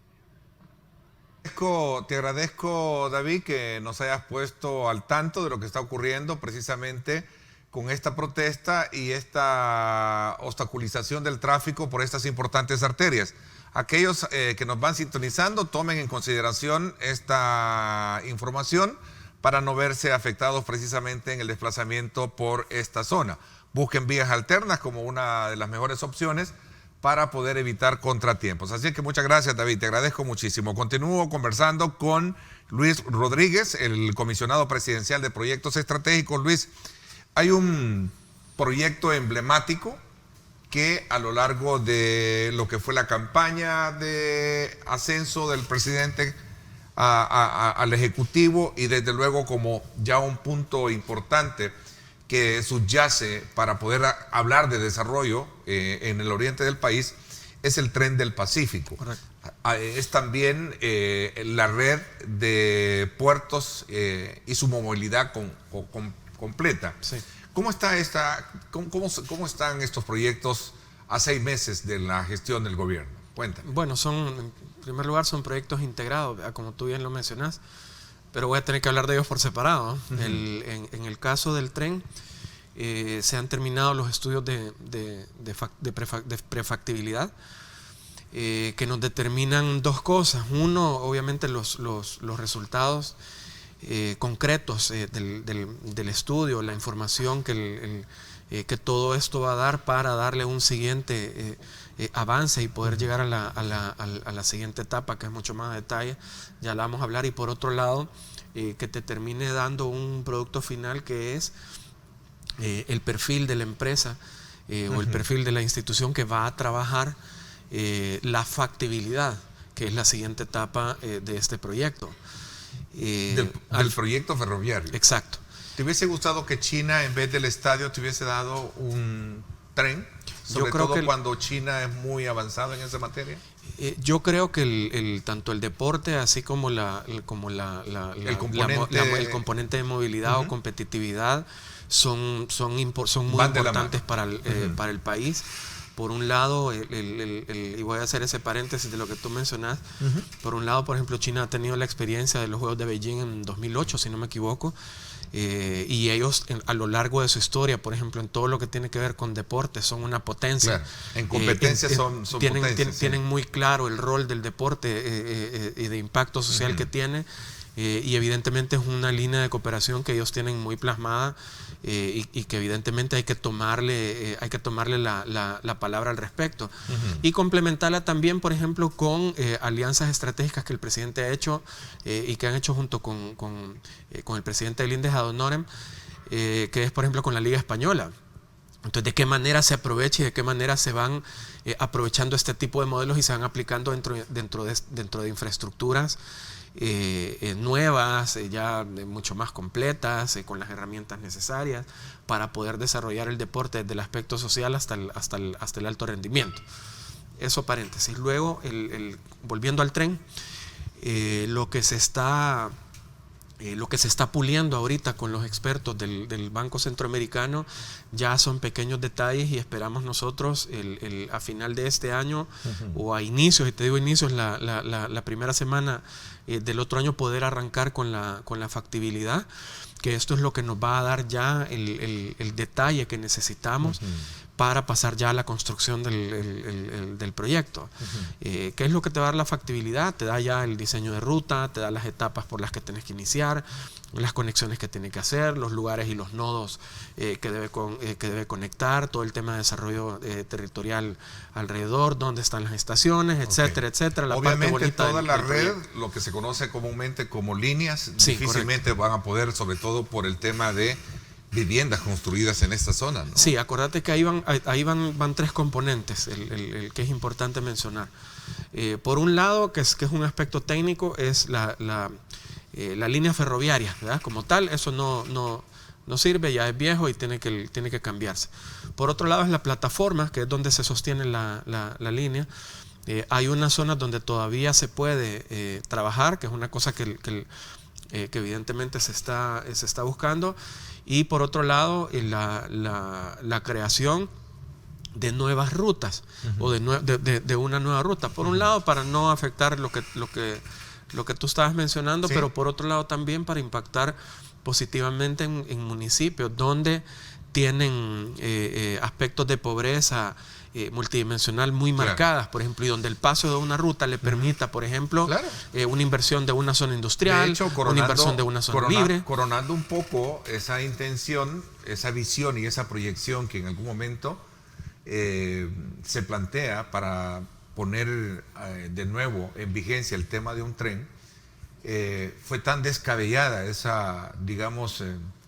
Te agradezco, David, que nos hayas puesto al tanto de lo que está ocurriendo precisamente con esta protesta y esta obstaculización del tráfico por estas importantes arterias. Aquellos que nos van sintonizando, tomen en consideración esta información para no verse afectados precisamente en el desplazamiento por esta zona. Busquen vías alternas como una de las mejores opciones para poder evitar contratiempos. Así que muchas gracias, David, te agradezco muchísimo. Continúo conversando con Luis Rodríguez, el comisionado presidencial de proyectos estratégicos. Luis, hay un proyecto emblemático que a lo largo de lo que fue la campaña de ascenso del presidente al Ejecutivo y desde luego como ya un punto importante que subyace para poder hablar de desarrollo en el oriente del país es el Tren del Pacífico. Correcto. Es también la red de puertos y su movilidad completa. Sí. ¿Cómo están estos proyectos a 6 meses de la gestión del gobierno? Cuéntame. Bueno, en primer lugar son proyectos integrados, como tú bien lo mencionas, pero voy a tener que hablar de ellos por separado, ¿no? Uh-huh. En el caso del tren, se han terminado los estudios de prefactibilidad, que nos determinan 2 cosas. Uno, obviamente, los resultados concretos del estudio, la información que todo esto va a dar para darle un siguiente avance y poder llegar a la siguiente etapa, que es mucho más detalle, ya la vamos a hablar. Y por otro lado, que te termine dando un producto final que es el perfil de la empresa o el perfil de la institución que va a trabajar la factibilidad, que es la siguiente etapa de este proyecto. Del proyecto ferroviario. Exacto. ¿Te hubiese gustado que China, en vez del estadio, te hubiese dado un tren? Sobre todo cuando China es muy avanzado en esa materia. Yo creo que tanto el deporte, así como el componente de movilidad o competitividad, son muy importantes para el país. Por un lado, y voy a hacer ese paréntesis de lo que tú mencionas, por un lado, por ejemplo, China ha tenido la experiencia de los Juegos de Beijing en 2008, si no me equivoco, y ellos a lo largo de su historia, por ejemplo, en todo lo que tiene que ver con deporte, son una potencia. Claro. En competencias son potencias. Tienen muy claro el rol del deporte y de impacto social que tiene, y evidentemente es una línea de cooperación que ellos tienen muy plasmada, y que evidentemente hay que tomarle la palabra al respecto, y complementarla también, por ejemplo, con alianzas estratégicas que el presidente ha hecho y que han hecho junto con el presidente del INDES ad honorem, que es, por ejemplo, con la Liga Española. Entonces, ¿de qué manera se aprovecha y de qué manera se van aprovechando este tipo de modelos y se van aplicando dentro de infraestructuras nuevas, ya mucho más completas, con las herramientas necesarias para poder desarrollar el deporte desde el aspecto social hasta el alto rendimiento? Eso paréntesis. Luego, volviendo al tren, lo que se está puliendo ahorita con los expertos del Banco Centroamericano ya son pequeños detalles, y esperamos nosotros a final de este año o a inicios, y te digo inicios, la primera semana del otro año, poder arrancar con la factibilidad, que esto es lo que nos va a dar ya el detalle que necesitamos para pasar ya a la construcción del proyecto. ¿Qué es lo que te va a dar la factibilidad? Te da ya el diseño de ruta, te da las etapas por las que tienes que iniciar, las conexiones que tiene que hacer, los lugares y los nodos que debe conectar, todo el tema de desarrollo territorial alrededor, dónde están las estaciones, etcétera, etcétera. Obviamente toda la red, lo que se conoce comúnmente como líneas, sí, difícilmente van a poder, sobre todo por el tema de viviendas construidas en esta zona, ¿no? Sí, acordate que ahí van 3 componentes, el que es importante mencionar. Por un lado, que es un aspecto técnico, es la línea ferroviaria, ¿verdad? Como tal, eso no sirve, ya es viejo y tiene que cambiarse. Por otro lado, es la plataforma, que es donde se sostiene la línea. Hay unas zonas donde todavía se puede trabajar, que es una cosa que evidentemente se está buscando. Y por otro lado, la creación de nuevas rutas o de una nueva ruta. Por un lado, para no afectar lo que tú estabas mencionando, pero por otro lado también para impactar positivamente en municipios donde tienen aspectos de pobreza multidimensional muy marcadas, por ejemplo, y donde el paso de una ruta le permita, por ejemplo, una inversión de una zona industrial, de hecho, una inversión de una zona libre. Coronando un poco esa intención, esa visión y esa proyección que en algún momento se plantea para poner de nuevo en vigencia el tema de un tren, fue tan descabellada esa, digamos,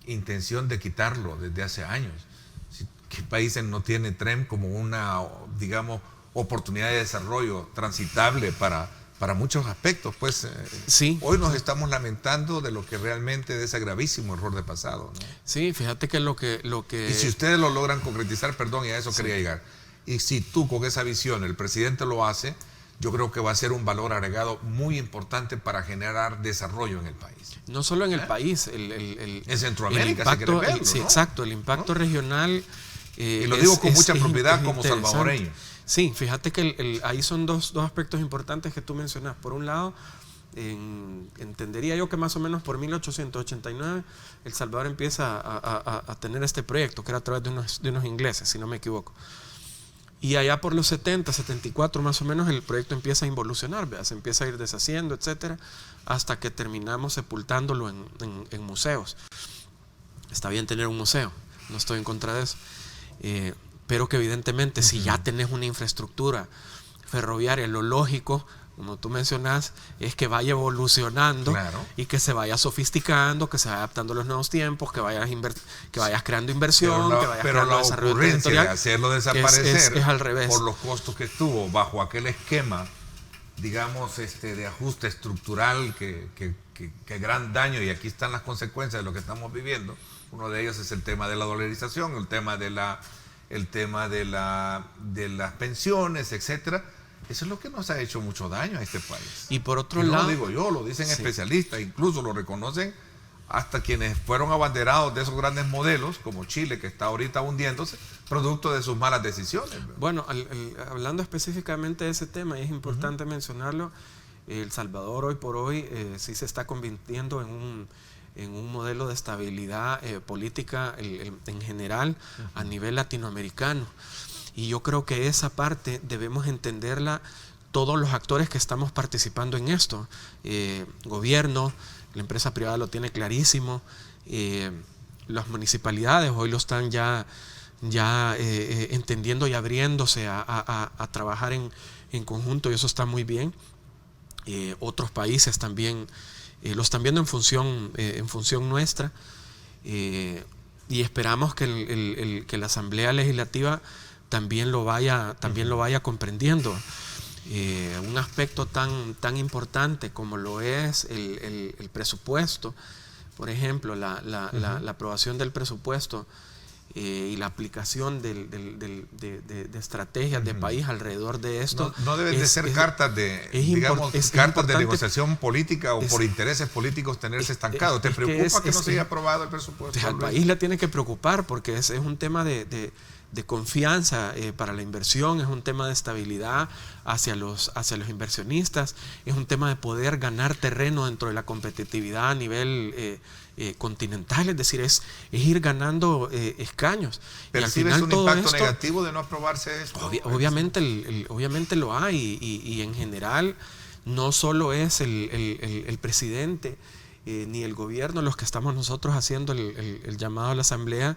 intención de quitarlo desde hace años. ¿Qué país no tiene tren como una, digamos, oportunidad de desarrollo transitable para para muchos aspectos, pues Sí. Hoy nos estamos lamentando de lo que realmente de ese gravísimo error de pasado, ¿no? Sí, fíjate que lo que Y si ustedes lo logran concretizar, perdón, y a eso Sí. quería llegar, y si tú con esa visión, el presidente lo hace, yo creo que va a ser un valor agregado muy importante para generar desarrollo en el país. no solo en el país, en Centroamérica, si quieres verlo, sí, ¿no? exacto, el impacto regional. Y lo digo con mucha propiedad como interesante. salvadoreño. Sí, fíjate que ahí son dos aspectos importantes que tú mencionas. Por un lado, entendería yo que más o menos por 1889 El Salvador empieza a tener este proyecto, que era a través de unos ingleses, si no me equivoco. Y allá por los 70, 74 más o menos, el proyecto empieza a involucionar, ¿verdad? Se empieza a ir deshaciendo, etcétera, hasta que terminamos sepultándolo en museos. Está bien tener un museo, no estoy en contra de eso, pero que evidentemente si ya tenés una infraestructura ferroviaria, lo lógico, como tú mencionas, es que vaya evolucionando, Claro. y que se vaya sofisticando, que se vaya adaptando a los nuevos tiempos, que vayas creando inversión, que vayas Pero creando la desarrollo ocurrencia de territorial. hacerlo desaparecer es al revés. por los costos que estuvo bajo aquel esquema, digamos, de ajuste estructural que gran daño, y aquí están las consecuencias de lo que estamos viviendo. Uno de ellos es el tema de la dolarización, el tema de las pensiones, etcétera. Eso es lo que nos ha hecho mucho daño a este país. Y por otro Y no lado, lo digo yo, lo dicen sí. especialistas, incluso lo reconocen hasta quienes fueron abanderados de esos grandes modelos, como Chile, que está ahorita hundiéndose, producto de sus malas decisiones. Bueno, hablando específicamente de ese tema, y es importante mencionarlo, El Salvador hoy por hoy sí se está convirtiendo en un modelo de estabilidad política en general a nivel latinoamericano. Y yo creo que esa parte debemos entenderla todos los actores que estamos participando en esto. Gobierno, la empresa privada lo tiene clarísimo, las municipalidades hoy lo están ya entendiendo y abriéndose a trabajar en conjunto, y eso está muy bien. Otros países también lo están viendo en función nuestra, y esperamos que la Asamblea Legislativa también lo vaya comprendiendo. Un aspecto tan importante como lo es el presupuesto, por ejemplo, la aprobación del presupuesto y la aplicación de estrategias de país alrededor de esto. No deben de ser cartas de negociación política o por intereses políticos tenerse estancado. ¿Te preocupa que no se haya aprobado el presupuesto? Al país le tiene que preocupar, porque es un tema de confianza para la inversión, es un tema de estabilidad hacia los inversionistas, es un tema de poder ganar terreno dentro de la competitividad a nivel continental, es decir, es ir ganando escaños. ¿Percibes un impacto negativo de no aprobarse esto? Obviamente lo hay, y en general no solo es el presidente ni el gobierno los que estamos nosotros haciendo el llamado a la Asamblea,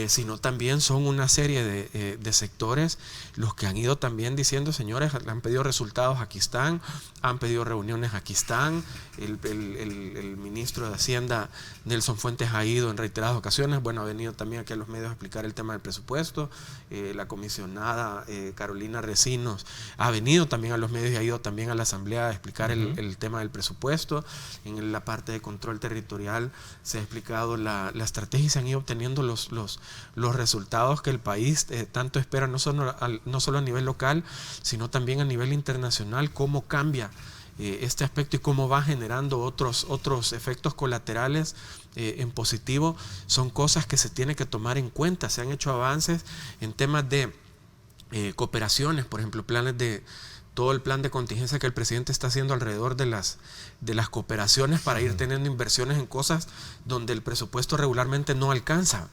sino también son una serie de sectores los que han ido también diciendo: señores, han pedido resultados, aquí están, han pedido reuniones, aquí están. El ministro de Hacienda, Nelson Fuentes, ha ido en reiteradas ocasiones, ha venido también aquí a los medios a explicar el tema del presupuesto. La comisionada Carolina Recinos ha venido también a los medios y ha ido también a la Asamblea a explicar el tema del presupuesto. En la parte de control territorial se ha explicado la estrategia, y se han ido obteniendo los resultados que el país tanto espera, no solo a nivel local, sino también a nivel internacional. Cómo cambia este aspecto y cómo va generando otros efectos colaterales en positivo, son cosas que se tienen que tomar en cuenta. Se han hecho avances en temas de cooperaciones, por ejemplo, todo el plan de contingencia que el presidente está haciendo alrededor de las cooperaciones para ir teniendo inversiones en cosas donde el presupuesto regularmente no alcanza.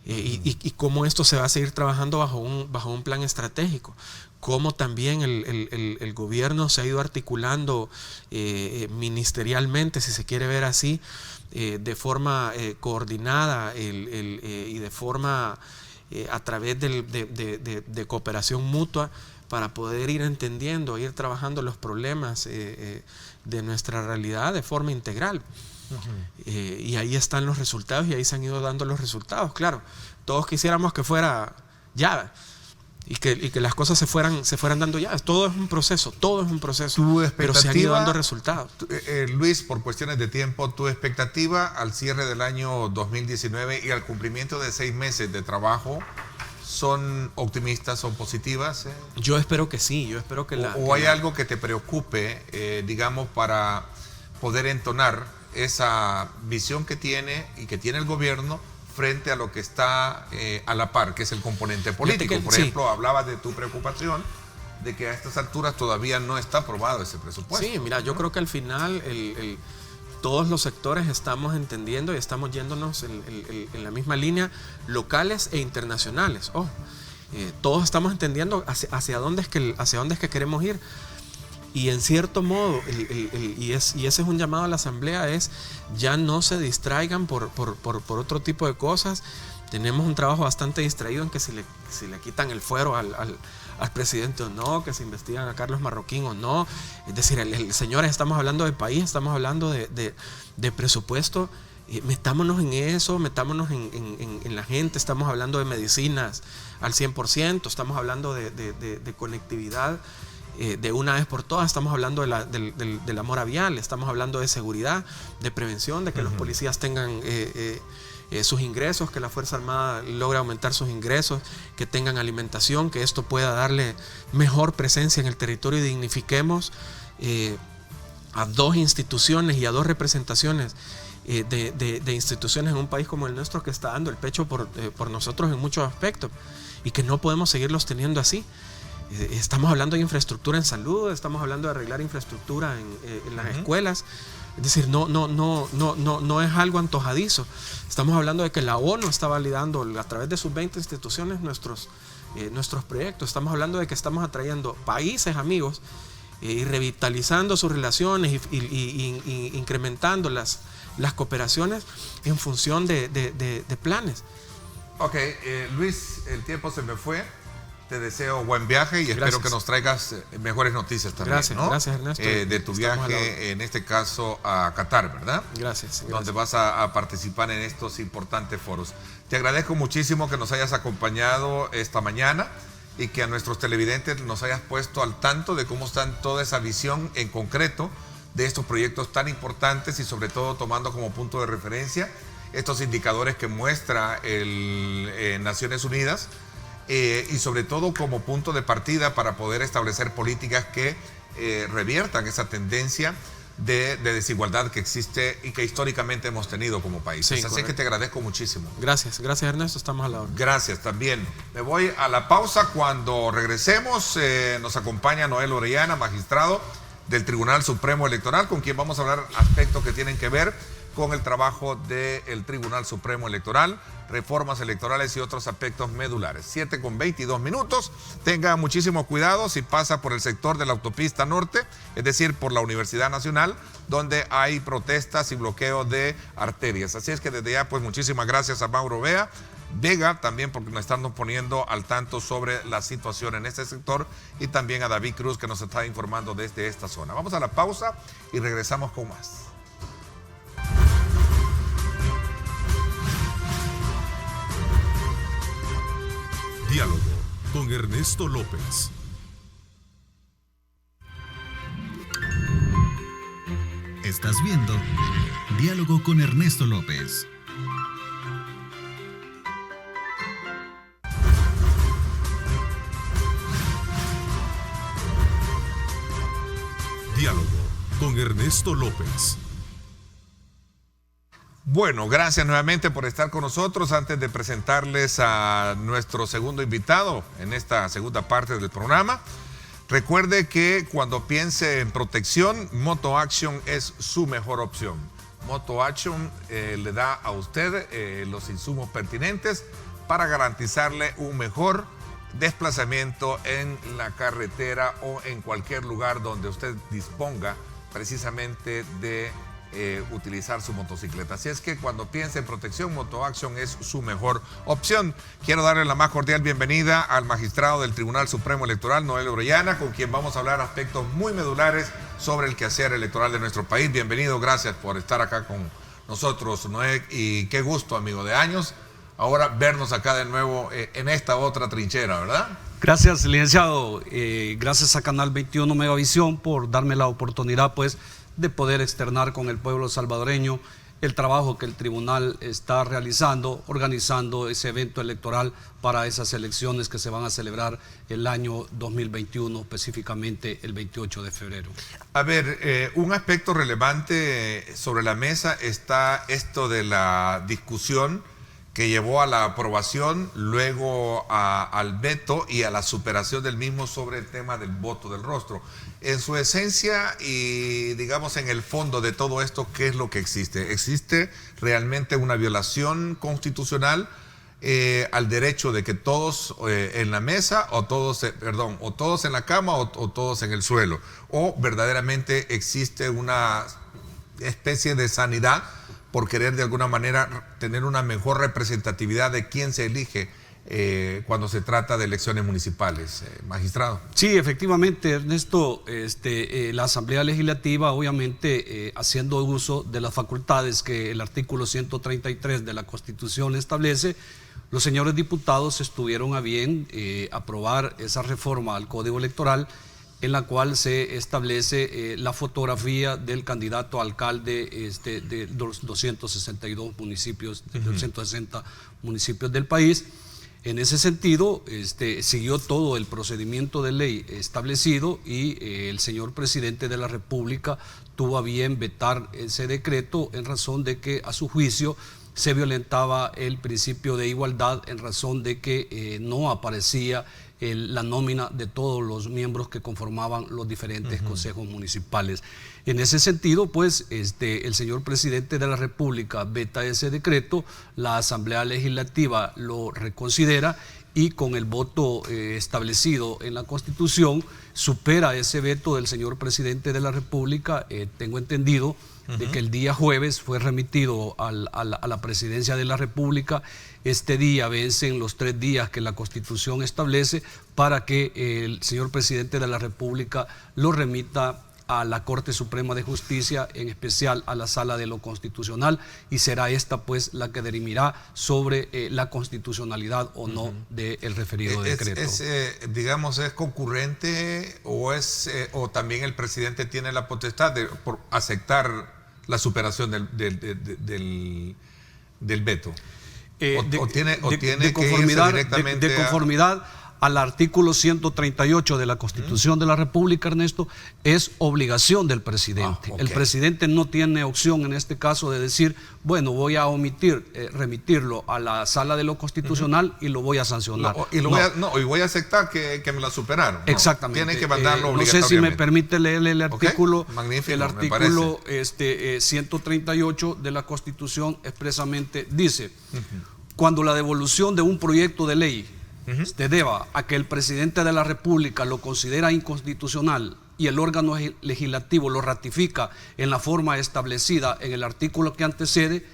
Y cómo esto se va a seguir trabajando bajo un plan estratégico, cómo también el gobierno se ha ido articulando ministerialmente, si se quiere ver así, de forma coordinada y de forma a través de cooperación mutua, para poder ir entendiendo, ir trabajando los problemas de nuestra realidad de forma integral. Y ahí están los resultados, y ahí se han ido dando los resultados. Claro, todos quisiéramos que fuera ya, y que las cosas se fueran dando ya. Todo es un proceso, pero se han ido dando resultados. Luis, por cuestiones de tiempo, tu expectativa al cierre del año 2019 y al cumplimiento de 6 meses de trabajo, ¿son optimistas, son positivas? Yo espero que sí, yo espero que ¿O hay algo que te preocupe, digamos, para poder entonar esa visión que tiene y que tiene el gobierno frente a lo que está a la par, que es el componente político? Por ejemplo, hablabas de tu preocupación de que a estas alturas todavía no está aprobado ese presupuesto. Sí, mira, yo creo que al final todos los sectores estamos entendiendo y estamos yéndonos en la misma línea, locales e internacionales. Todos estamos entendiendo hacia dónde es que queremos ir. Y en cierto modo, y ese es un llamado a la Asamblea, es ya no se distraigan por otro tipo de cosas. Tenemos un trabajo bastante distraído en que si le quitan el fuero al presidente o no, que se investigan a Carlos Marroquín o no. Es decir, señores, estamos hablando de país, estamos hablando de presupuesto. Metámonos en eso, metámonos en la gente. Estamos hablando de medicinas al 100%, estamos hablando de conectividad de una vez por todas, estamos hablando de la mora vial, estamos hablando de seguridad, de prevención, de que los policías tengan sus ingresos, que la Fuerza Armada logre aumentar sus ingresos, que tengan alimentación, que esto pueda darle mejor presencia en el territorio y dignifiquemos a 2 instituciones y a 2 representaciones de instituciones en un país como el nuestro, que está dando el pecho por nosotros en muchos aspectos y que no podemos seguirlos teniendo así. Estamos hablando de infraestructura en salud, estamos hablando de arreglar infraestructura en las escuelas. Es decir, no es algo antojadizo. Estamos hablando de que la ONU está validando a través de sus 20 instituciones nuestros proyectos. Estamos hablando de que estamos atrayendo países amigos y revitalizando sus relaciones y incrementando las cooperaciones en función de planes. Ok, Luis, el tiempo se me fue. Te deseo buen viaje y espero que nos traigas mejores noticias también. Gracias, ¿no? Gracias, Ernesto. De tu viaje, en este caso a Qatar, ¿verdad? Gracias. Donde vas a participar en estos importantes foros. Te agradezco muchísimo que nos hayas acompañado esta mañana y que a nuestros televidentes nos hayas puesto al tanto de cómo está toda esa visión en concreto de estos proyectos tan importantes y sobre todo tomando como punto de referencia estos indicadores que muestra Naciones Unidas. Y sobre todo como punto de partida para poder establecer políticas que reviertan esa tendencia de desigualdad que existe y que históricamente hemos tenido como país. Sí, así correcto. que te agradezco muchísimo. Gracias Ernesto, estamos a la hora. Gracias también. Me voy a la pausa. Cuando regresemos nos acompaña Noel Orellana, magistrado del Tribunal Supremo Electoral, con quien vamos a hablar aspectos que tienen que ver con el trabajo del Tribunal Supremo Electoral, reformas electorales y otros aspectos medulares. 7:22. Tenga muchísimo cuidado si pasa por el sector de la autopista norte, es decir, por la Universidad Nacional, donde hay protestas y bloqueo de arterias. Así es que desde ya, pues muchísimas gracias a Mauro Vega, también porque nos están poniendo al tanto sobre la situación en este sector, y también a David Cruz, que nos está informando desde esta zona. Vamos a la pausa y regresamos con más. Diálogo con Ernesto López. Estás viendo Diálogo con Ernesto López. Diálogo con Ernesto López. Bueno, gracias nuevamente por estar con nosotros. Antes de presentarles a nuestro segundo invitado en esta segunda parte del programa, recuerde que cuando piense en protección, Moto Action es su mejor opción. Moto Action le da a usted los insumos pertinentes para garantizarle un mejor desplazamiento en la carretera o en cualquier lugar donde usted disponga precisamente de utilizar su motocicleta. Así es que cuando piense en protección, Moto Action es su mejor opción. Quiero darle la más cordial bienvenida al magistrado del Tribunal Supremo Electoral, Noel Orellana, con quien vamos a hablar aspectos muy medulares sobre el quehacer electoral de nuestro país. Bienvenido, gracias por estar acá con nosotros, Noel, y qué gusto, amigo de años, ahora vernos acá de nuevo en esta otra trinchera, ¿verdad? Gracias, licenciado. Gracias a Canal 21 Megavisión por darme la oportunidad, pues, de poder externar con el pueblo salvadoreño el trabajo que el tribunal está realizando, organizando ese evento electoral para esas elecciones que se van a celebrar el año 2021, específicamente el 28 de febrero. A ver, un aspecto relevante sobre la mesa está esto de la discusión que llevó a la aprobación, luego al veto y a la superación del mismo sobre el tema del voto del rostro. En su esencia y digamos en el fondo de todo esto, ¿qué es lo que existe? ¿Existe realmente una violación constitucional al derecho de que todos en la mesa o todos en la cama o todos en el suelo? ¿O verdaderamente existe una especie de sanidad por querer de alguna manera tener una mejor representatividad de quién se elige cuando se trata de elecciones municipales, magistrado? Sí, efectivamente, Ernesto, la Asamblea Legislativa, obviamente, haciendo uso de las facultades que el artículo 133 de la Constitución establece, los señores diputados estuvieron a bien aprobar esa reforma al Código Electoral, en la cual se establece la fotografía del candidato a alcalde de los 262 municipios, de 260 municipios del país. En ese sentido, siguió todo el procedimiento de ley establecido y el señor presidente de la República tuvo a bien vetar ese decreto en razón de que, a su juicio, se violentaba el principio de igualdad en razón de que no aparecía la nómina de todos los miembros que conformaban los diferentes consejos municipales. En ese sentido, pues, el señor presidente de la República veta ese decreto, la Asamblea Legislativa lo reconsidera y con el voto establecido en la Constitución supera ese veto del señor presidente de la República. Tengo entendido de que el día jueves fue remitido a la Presidencia de la República. Este día vencen los 3 días que la Constitución establece para que el señor presidente de la República lo remita a la Corte Suprema de Justicia, en especial a la Sala de lo Constitucional, y será esta pues la que dirimirá sobre la constitucionalidad o no del referido decreto. Digamos, ¿es concurrente o también el presidente tiene la potestad de aceptar la superación del veto? De conformidad al artículo 138 de la Constitución de la República, Ernesto, es obligación del presidente. El presidente no tiene opción en este caso de decir, bueno, voy a remitirlo a la Sala de lo Constitucional y lo voy a sancionar. Y voy a aceptar que me la superaron. Exactamente. Tiene que mandarlo obligatoriamente. No sé si me permite leerle el artículo. Magnífico, el artículo 138 de la Constitución expresamente dice, cuando la devolución de un proyecto de ley se deba a que el presidente de la República lo considera inconstitucional y el órgano legislativo lo ratifica en la forma establecida en el artículo que antecede,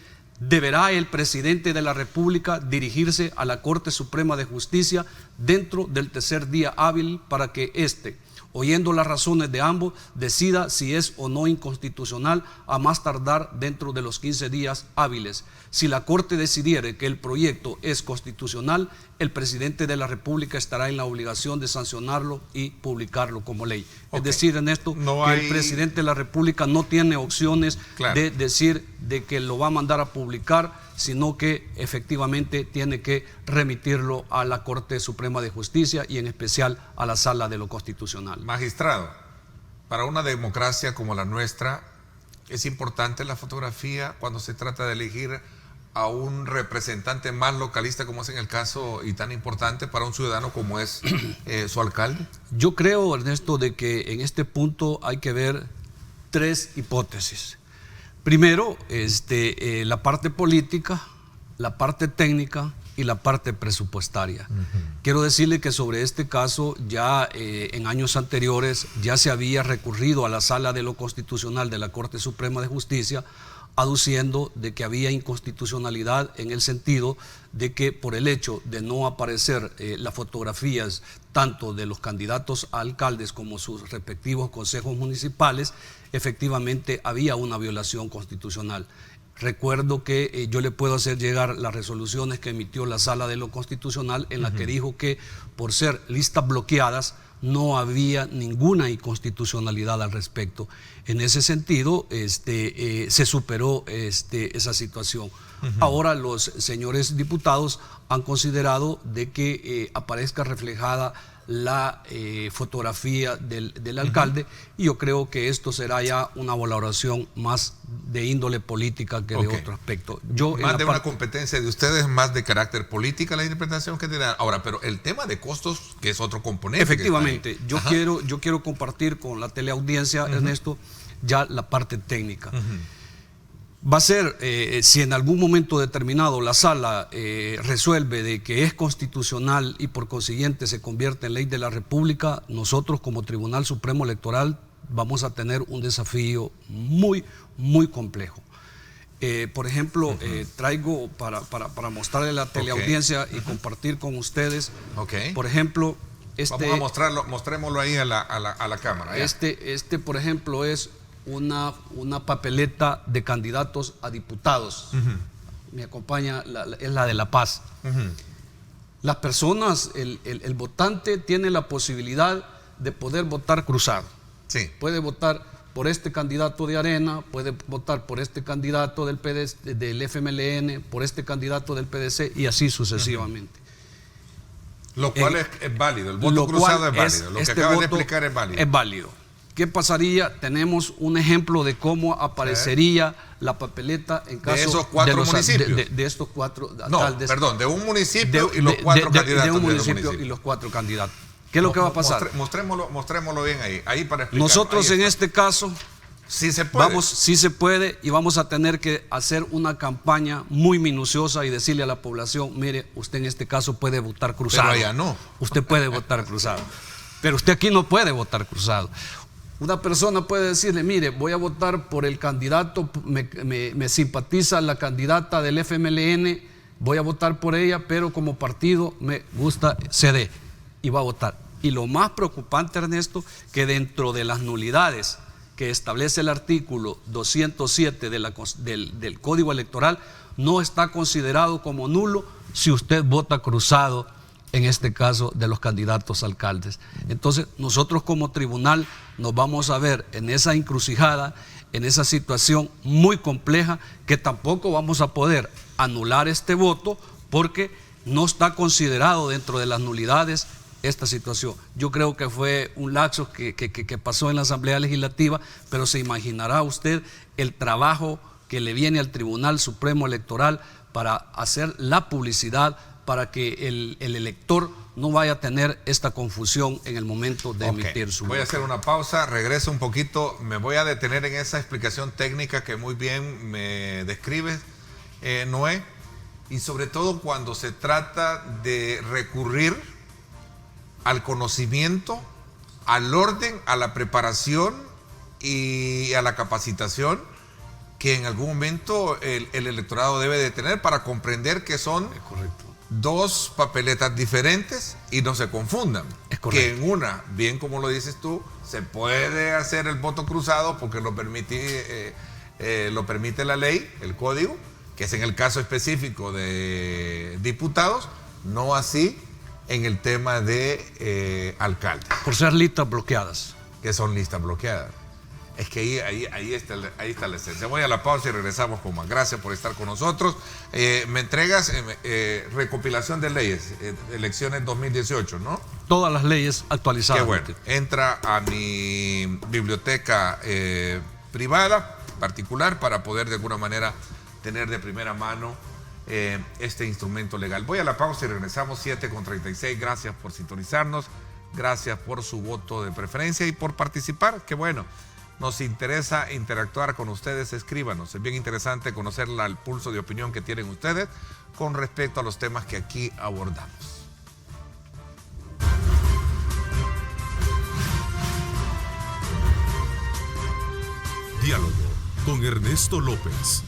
deberá el presidente de la República dirigirse a la Corte Suprema de Justicia dentro del tercer día hábil para que éste, oyendo las razones de ambos, decida si es o no inconstitucional a más tardar dentro de los 15 días hábiles. Si la Corte decidiere que el proyecto es constitucional, el presidente de la República estará en la obligación de sancionarlo y publicarlo como ley. Es decir, Ernesto, el presidente de la República no tiene opciones de decir de que lo va a mandar a publicar, sino que efectivamente tiene que remitirlo a la Corte Suprema de Justicia y en especial a la Sala de lo Constitucional. Magistrado, para una democracia como la nuestra, es importante la fotografía cuando se trata de elegir a un representante más localista, como es en el caso y tan importante para un ciudadano como es su alcalde. Yo creo, Ernesto, de que en este punto hay que ver 3 hipótesis. Primero, la parte política, la parte técnica y la parte presupuestaria. Quiero decirle que sobre este caso ya en años anteriores ya se había recurrido a la Sala de lo Constitucional de la Corte Suprema de Justicia aduciendo de que había inconstitucionalidad en el sentido de que por el hecho de no aparecer las fotografías tanto de los candidatos a alcaldes como sus respectivos consejos municipales, efectivamente había una violación constitucional. Recuerdo que yo le puedo hacer llegar las resoluciones que emitió la Sala de lo Constitucional en la que dijo que por ser listas bloqueadas no había ninguna inconstitucionalidad al respecto. En ese sentido, se superó esa situación. Ahora los señores diputados han considerado de que aparezca reflejada la fotografía del alcalde, y yo creo que esto será ya una valoración más de índole política que de otro aspecto. Más de una competencia de ustedes, más de carácter política la interpretación que tienen. Ahora, pero el tema de costos, que es otro componente. Efectivamente, yo quiero compartir con la teleaudiencia, Ernesto, ya la parte técnica. Va a ser, si en algún momento determinado la sala resuelve de que es constitucional y por consiguiente se convierte en ley de la República, nosotros como Tribunal Supremo Electoral vamos a tener un desafío muy, muy complejo. Por ejemplo, traigo para mostrarle a la teleaudiencia y compartir con ustedes, por ejemplo, vamos a mostrarlo, mostrémoslo ahí a la cámara. Por ejemplo, es una papeleta de candidatos a diputados. Me acompaña, es la de La Paz. Las personas, el votante tiene la posibilidad de poder votar cruzado. Sí. Puede votar por este candidato de Arena, puede votar por este candidato del FMLN, por este candidato del PDC y así sucesivamente. Lo cual es válido, el voto cruzado es válido. Lo que acabas de explicar es válido. Es válido. ¿Qué pasaría? Tenemos un ejemplo de cómo aparecería la papeleta en caso de esos cuatro municipios. De estos cuatro alcaldes. No, perdón, de un municipio y los cuatro candidatos. De un municipio y los cuatro candidatos. ¿Qué es lo que va a pasar? Mostrémoslo bien ahí para explicar. Nosotros en este caso, sí se puede. Sí se puede, y vamos a tener que hacer una campaña muy minuciosa y decirle a la población, mire, usted en este caso puede votar cruzado. Pero allá no. Usted puede votar cruzado. Pero usted aquí no puede votar cruzado. Una persona puede decirle, mire, voy a votar por el candidato, me simpatiza la candidata del FMLN, voy a votar por ella, pero como partido me gusta CD, y va a votar. Y lo más preocupante, Ernesto, que dentro de las nulidades que establece el artículo 207 del Código Electoral, no está considerado como nulo si usted vota cruzado, en este caso de los candidatos alcaldes. Entonces nosotros como tribunal nos vamos a ver en esa encrucijada, en esa situación muy compleja, que tampoco vamos a poder anular este voto porque no está considerado dentro de las nulidades esta situación. Yo creo que fue un lapso que pasó en la Asamblea Legislativa, pero se imaginará usted el trabajo que le viene al Tribunal Supremo Electoral para hacer la publicidad, para que el elector no vaya a tener esta confusión en el momento de emitir su voto. Voy a hacer una pausa, regreso un poquito, me voy a detener en esa explicación técnica que muy bien me describes, Noé, y sobre todo cuando se trata de recurrir al conocimiento, al orden, a la preparación y a la capacitación que en algún momento el electorado debe de tener para comprender que son dos papeletas diferentes y no se confundan. Que en una, bien como lo dices tú, se puede hacer el voto cruzado porque lo permite la ley, el código, que es en el caso específico de diputados, no así en el tema de alcaldes. Por ser listas bloqueadas. Que son listas bloqueadas. Es que ahí está la esencia. Voy a la pausa y regresamos con más. Gracias por estar con nosotros. Me entregas recopilación de leyes, elecciones 2018, ¿no? Todas las leyes actualizadas. Qué bueno. Entra a mi biblioteca privada, particular, para poder de alguna manera tener de primera mano este instrumento legal. Voy a la pausa y regresamos 7:36. Gracias por sintonizarnos. Gracias por su voto de preferencia y por participar. Qué bueno. Nos interesa interactuar con ustedes, escríbanos. Es bien interesante conocer el pulso de opinión que tienen ustedes con respecto a los temas que aquí abordamos. Diálogo con Ernesto López.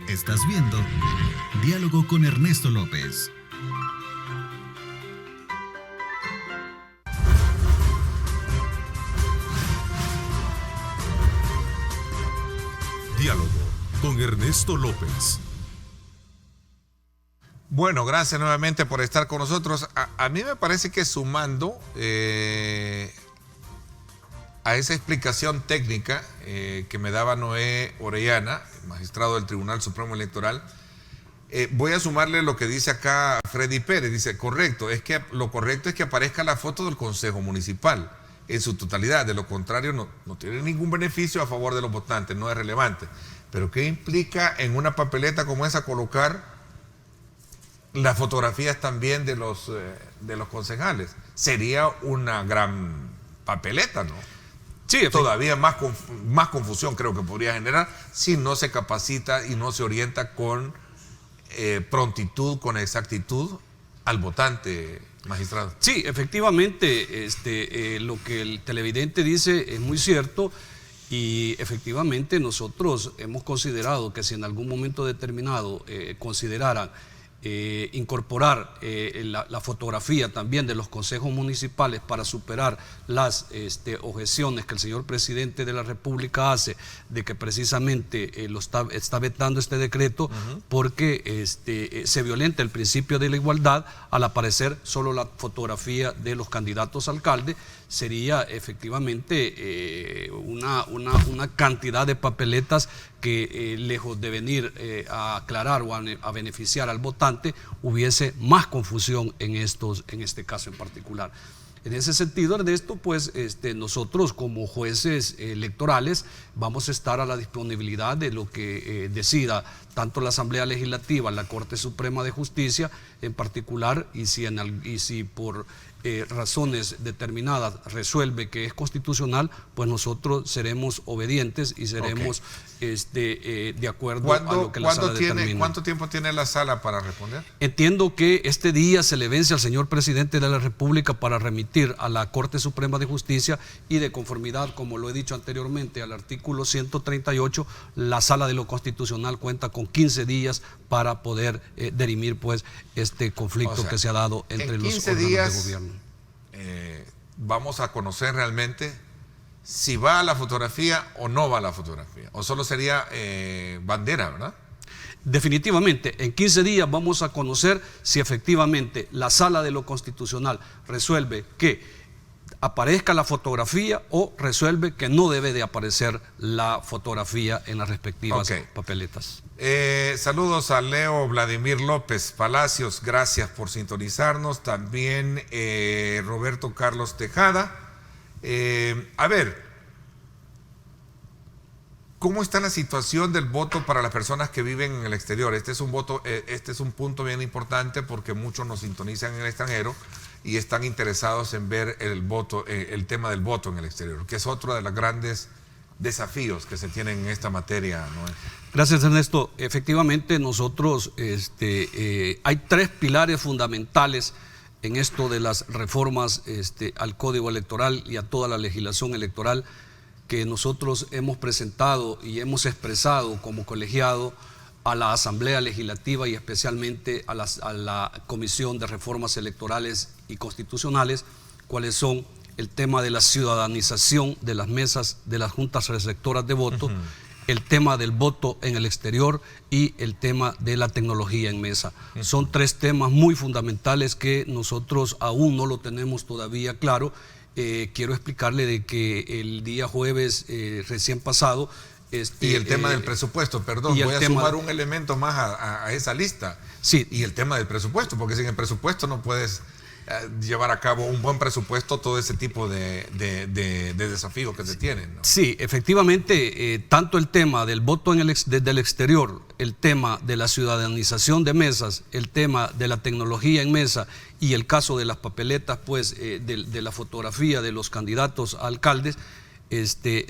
Estás viendo Diálogo con Ernesto López. con Ernesto López. Bueno, gracias nuevamente por estar con nosotros. A mí me parece que sumando a esa explicación técnica que me daba Noé Orellana, magistrado del Tribunal Supremo Electoral, voy a sumarle lo que dice acá Freddy Pérez. Dice, correcto, lo correcto es que aparezca la foto del Consejo Municipal en su totalidad. De lo contrario, no tiene ningún beneficio a favor de los votantes, no es relevante. Pero ¿qué implica en una papeleta como esa colocar las fotografías también de los concejales? Sería una gran papeleta, ¿no? Sí, todavía más confusión creo que podría generar si no se capacita y no se orienta con prontitud, con exactitud al votante, magistrado. Sí, efectivamente, lo que el televidente dice es muy cierto. Y efectivamente nosotros hemos considerado que si en algún momento determinado consideraran incorporar la fotografía también de los consejos municipales para superar las objeciones que el señor presidente de la República hace de que precisamente está vetando este decreto porque se violenta el principio de la igualdad al aparecer solo la fotografía de los candidatos a alcalde, sería efectivamente una cantidad de papeletas que lejos de venir a aclarar o a beneficiar al votante, hubiese más confusión en este caso en particular. En ese sentido, Ernesto, pues nosotros como jueces electorales vamos a estar a la disponibilidad de lo que decida tanto la Asamblea Legislativa, la Corte Suprema de Justicia en particular, y si por razones determinadas resuelve que es constitucional, pues nosotros seremos obedientes y seremos de acuerdo a lo que la sala determine. ¿Cuánto tiempo tiene la sala para responder? Entiendo que este día se le vence al señor presidente de la República para remitir a la Corte Suprema de Justicia y de conformidad, como lo he dicho anteriormente, al artículo 138, la sala de lo constitucional cuenta con 15 días para poder dirimir pues este conflicto que se ha dado entre los órganos de gobierno. Vamos a conocer realmente si va a la fotografía o no va a la fotografía, o solo sería bandera, ¿verdad? Definitivamente, en 15 días vamos a conocer si efectivamente la Sala de lo Constitucional resuelve que aparezca la fotografía o resuelve que no debe de aparecer la fotografía en las respectivas papeletas. Saludos a Leo Vladimir López Palacios, gracias por sintonizarnos. También Roberto Carlos Tejada. A ver, ¿cómo está la situación del voto para las personas que viven en el exterior? Este es un punto bien importante porque muchos nos sintonizan en el extranjero y están interesados en ver el tema del voto en el exterior, que es otro de los grandes desafíos que se tienen en esta materia, ¿no? Gracias, Ernesto. Efectivamente, nosotros hay 3 pilares fundamentales en esto de las reformas al Código Electoral y a toda la legislación electoral que nosotros hemos presentado y hemos expresado como colegiado a la Asamblea Legislativa y especialmente a la Comisión de Reformas Electorales y Constitucionales, cuáles son el tema de la ciudadanización de las mesas de las juntas receptoras de voto, el tema del voto en el exterior y el tema de la tecnología en mesa. Son 3 temas muy fundamentales que nosotros aún no lo tenemos todavía claro. Quiero explicarle de que el día jueves recién pasado... y el tema del presupuesto, perdón, voy a sumar un elemento más a esa lista. Sí. Y el tema del presupuesto, porque sin el presupuesto no puedes llevar a cabo un buen presupuesto, todo ese tipo de desafíos que se tienen, ¿no? Sí, efectivamente, tanto el tema del voto desde el exterior, el tema de la ciudadanización de mesas, el tema de la tecnología en mesa y el caso de las papeletas, pues, de la fotografía de los candidatos a alcaldes,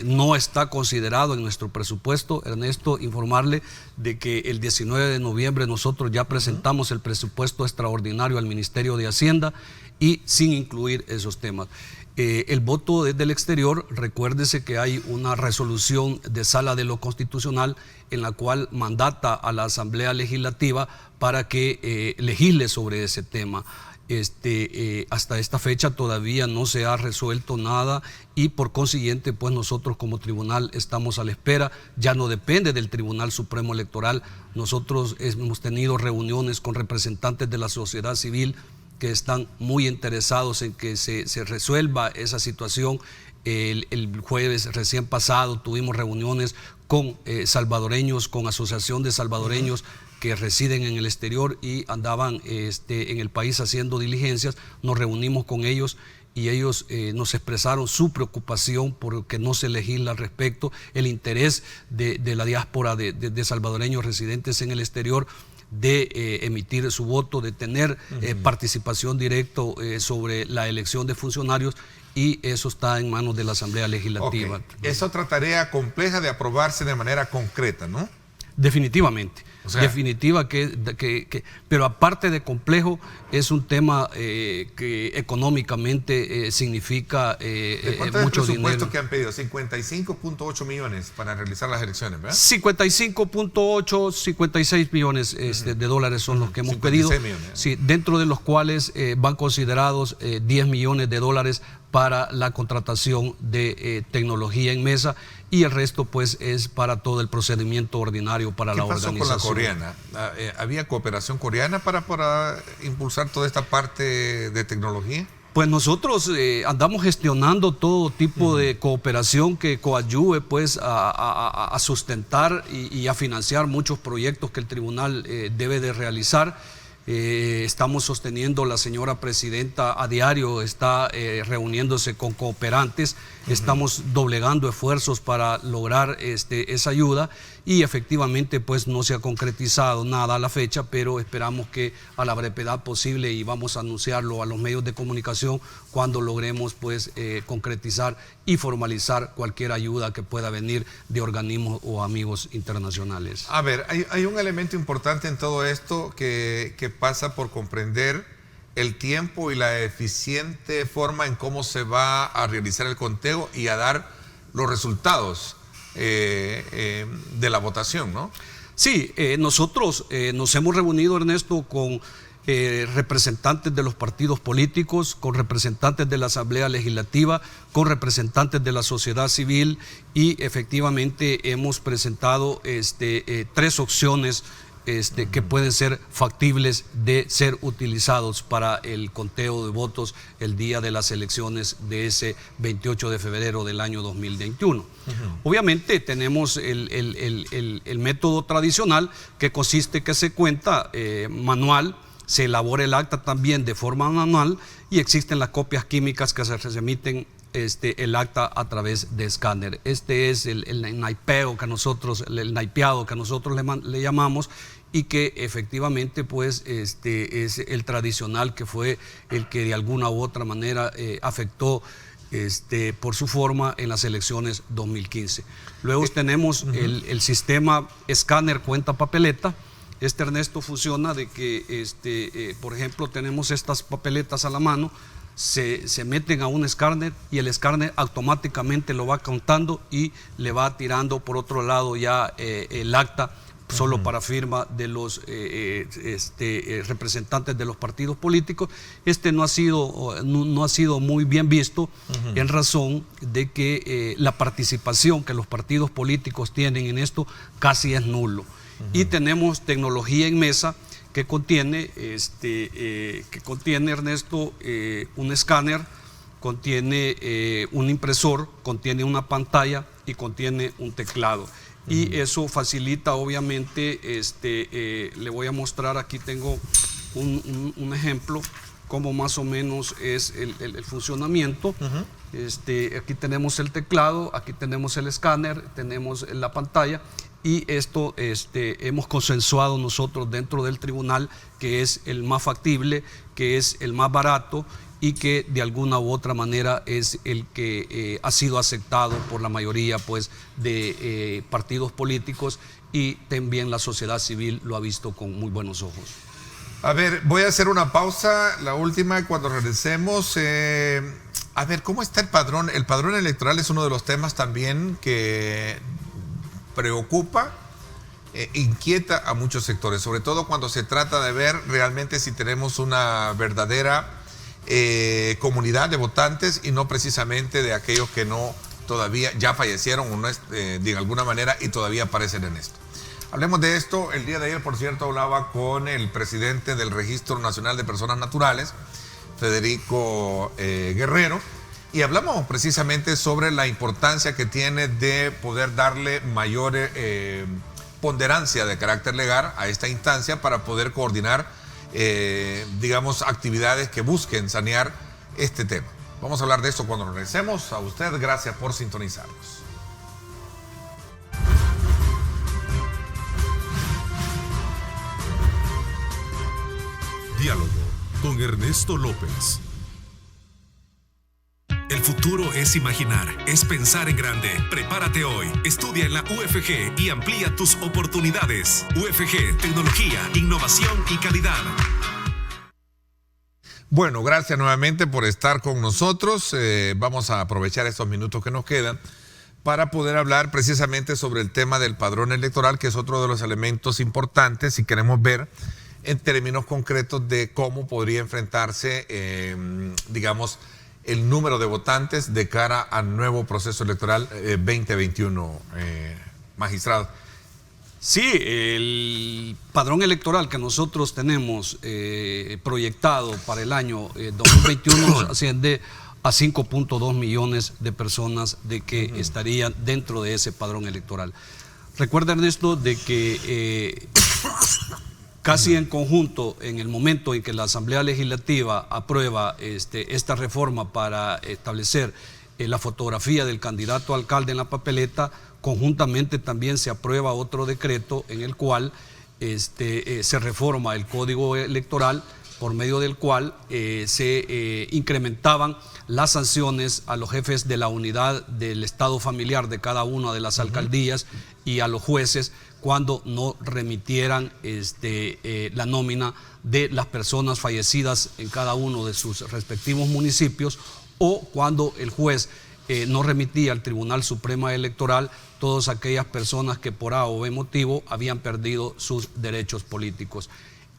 no está considerado en nuestro presupuesto. Ernesto, informarle de que el 19 de noviembre nosotros ya presentamos el presupuesto extraordinario al Ministerio de Hacienda y sin incluir esos temas. El voto desde el exterior, recuérdese que hay una resolución de Sala de lo Constitucional en la cual mandata a la Asamblea Legislativa para que legisle sobre ese tema. hasta esta fecha todavía no se ha resuelto nada y por consiguiente pues nosotros como tribunal estamos a la espera. Ya no depende del Tribunal Supremo Electoral. Nosotros hemos tenido reuniones con representantes de la sociedad civil que están muy interesados en que se resuelva esa situación. El jueves recién pasado tuvimos reuniones con salvadoreños, con asociación de salvadoreños que residen en el exterior y andaban en el país haciendo diligencias. Nos reunimos con ellos y ellos nos expresaron su preocupación porque no se legisla al respecto, el interés de la diáspora de salvadoreños residentes en el exterior de emitir su voto, de tener participación directa sobre la elección de funcionarios, y eso está en manos de la Asamblea Legislativa. Okay. Es otra tarea compleja de aprobarse de manera concreta, ¿no? Definitivamente. O sea, definitiva pero aparte de complejo, es un tema que económicamente significa mucho dinero. ¿Cuánto es el presupuesto que han pedido? 55.8 millones para realizar las elecciones, ¿verdad? 55.8, 56 millones de dólares son los que hemos pedido. Millones. Sí, dentro de los cuales van considerados 10 millones de dólares para la contratación de tecnología en mesa, y el resto pues es para todo el procedimiento ordinario para la organización. ¿Qué pasó con la coreana? ¿Había cooperación coreana para impulsar toda esta parte de tecnología? Pues nosotros andamos gestionando todo tipo de cooperación que coadyuve pues a sustentar y a financiar muchos proyectos que el tribunal debe de realizar. Estamos sosteniendo, la señora presidenta a diario está reuniéndose con cooperantes, estamos doblegando esfuerzos para lograr esa ayuda, y efectivamente pues no se ha concretizado nada a la fecha, pero esperamos que a la brevedad posible, y vamos a anunciarlo a los medios de comunicación cuando logremos pues concretizar y formalizar cualquier ayuda que pueda venir de organismos o amigos internacionales. A ver, hay un elemento importante en todo esto que pasa por comprender el tiempo y la eficiente forma en cómo se va a realizar el conteo y a dar los resultados de la votación, ¿no? Sí, nosotros nos hemos reunido, Ernesto, con representantes de los partidos políticos, con representantes de la Asamblea Legislativa, con representantes de la sociedad civil, y efectivamente hemos presentado 3 opciones que pueden ser factibles de ser utilizados para el conteo de votos el día de las elecciones de ese 28 de febrero del año 2021. Obviamente tenemos el método tradicional, que consiste que se cuenta manual, se elabora el acta también de forma manual, y existen las copias químicas que se remiten el acta a través de escáner. Este es el naipeado que nosotros le llamamos, y que efectivamente pues es el tradicional, que fue el que de alguna u otra manera afectó por su forma en las elecciones 2015. Luego tenemos el sistema escáner cuenta papeleta. Ernesto, funciona de que por ejemplo, tenemos estas papeletas a la mano, se meten a un escáner, y el escáner automáticamente lo va contando y le va tirando por otro lado ya el acta, solo para firma de los representantes de los partidos políticos. No ha sido muy bien visto, en razón de que la participación que los partidos políticos tienen en esto casi es nulo. Y tenemos tecnología en mesa que contiene, Ernesto, un escáner, contiene un impresor, contiene una pantalla y contiene un teclado. Y eso facilita, obviamente, le voy a mostrar, aquí tengo un ejemplo, cómo más o menos es el funcionamiento. Aquí tenemos el teclado, aquí tenemos el escáner, tenemos la pantalla, y esto hemos consensuado nosotros dentro del tribunal que es el más factible, que es el más barato, y que de alguna u otra manera es el que ha sido aceptado por la mayoría pues de partidos políticos, y también la sociedad civil lo ha visto con muy buenos ojos. A ver, voy a hacer una pausa, la última, cuando regresemos. A ver, ¿cómo está el padrón? El padrón electoral es uno de los temas también que preocupa inquieta a muchos sectores, sobre todo cuando se trata de ver realmente si tenemos una verdadera comunidad de votantes y no precisamente de aquellos que no todavía ya fallecieron o no de alguna manera y todavía aparecen en esto. Hablemos de esto. El día de ayer, por cierto, hablaba con el presidente del Registro Nacional de Personas Naturales, Federico Guerrero, y hablamos precisamente sobre la importancia que tiene de poder darle mayor ponderancia de carácter legal a esta instancia para poder coordinar, digamos, actividades que busquen sanear este tema. Vamos a hablar de esto cuando regresemos. A usted, gracias por sintonizarnos. Diálogo con Ernesto López. El futuro es imaginar, es pensar en grande. Prepárate hoy. Estudia en la UFG y amplía tus oportunidades. UFG, tecnología, innovación y calidad. Bueno, gracias nuevamente por estar con nosotros. Vamos a aprovechar estos minutos que nos quedan para poder hablar precisamente sobre el tema del padrón electoral, que es otro de los elementos importantes si queremos ver en términos concretos de cómo podría enfrentarse, digamos, el número de votantes de cara al nuevo proceso electoral 2021, magistrado. Sí, el padrón electoral que nosotros tenemos proyectado para el año 2021 asciende a 5.2 millones de personas de que estarían dentro de ese padrón electoral. Recuerda, Ernesto, de que casi en conjunto, en el momento en que la Asamblea Legislativa aprueba esta reforma para establecer la fotografía del candidato a alcalde en la papeleta, conjuntamente también se aprueba otro decreto en el cual se reforma el Código Electoral, por medio del cual se incrementaban las sanciones a los jefes de la unidad del estado familiar de cada una de las alcaldías y a los jueces cuando no remitieran la nómina de las personas fallecidas en cada uno de sus respectivos municipios, o cuando el juez no remitía al Tribunal Supremo Electoral todas aquellas personas que por A o B motivo habían perdido sus derechos políticos.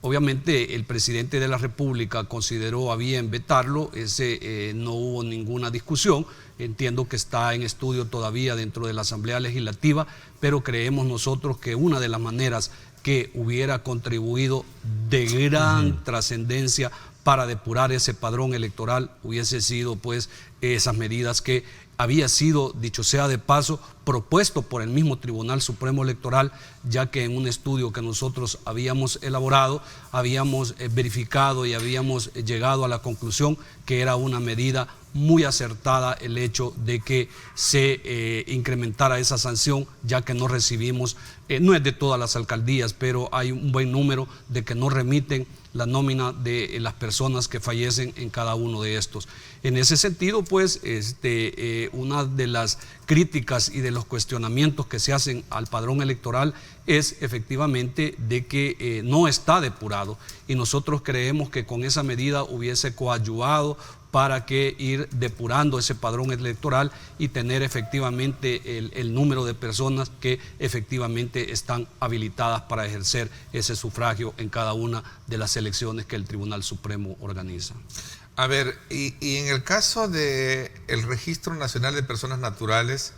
Obviamente el presidente de la República consideró a bien vetarlo, no hubo ninguna discusión. Entiendo que está en estudio todavía dentro de la Asamblea Legislativa, pero creemos nosotros que una de las maneras que hubiera contribuido de gran trascendencia para depurar ese padrón electoral hubiese sido pues esas medidas que había sido, dicho sea de paso, propuesto por el mismo Tribunal Supremo Electoral, ya que en un estudio que nosotros habíamos elaborado, habíamos verificado y habíamos llegado a la conclusión que era una medida muy acertada el hecho de que se incrementara esa sanción, ya que no recibimos, no es de todas las alcaldías, pero hay un buen número de que no remiten la nómina de las personas que fallecen en cada uno de estos. En ese sentido, pues, una de las críticas y de los cuestionamientos que se hacen al padrón electoral es efectivamente de que no está depurado, y nosotros creemos que con esa medida hubiese coadyuvado para que ir depurando ese padrón electoral y tener efectivamente el número de personas que efectivamente están habilitadas para ejercer ese sufragio en cada una de las elecciones que el Tribunal Supremo organiza. A ver, y en el caso del Registro Nacional de Personas Naturales,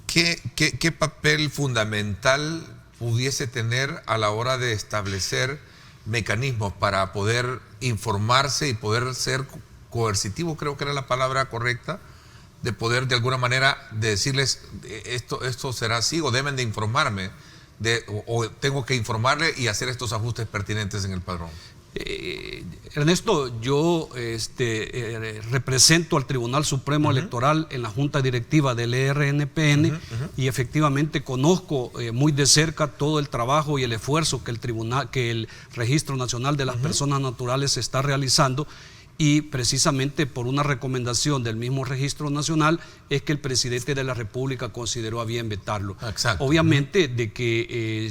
¿qué papel fundamental pudiese tener a la hora de establecer mecanismos para poder informarse y poder ser coercitivo, creo que era la palabra correcta, de poder de alguna manera decirles esto será así, o deben de informarme, o tengo que informarle y hacer estos ajustes pertinentes en el padrón? Ernesto, yo represento al Tribunal Supremo Electoral en la Junta Directiva del ERNPN y efectivamente conozco muy de cerca todo el trabajo y el esfuerzo que el Registro Nacional de las Personas Naturales está realizando. Y precisamente por una recomendación del mismo Registro Nacional es que el presidente de la República consideró a bien vetarlo. Exacto. Obviamente de que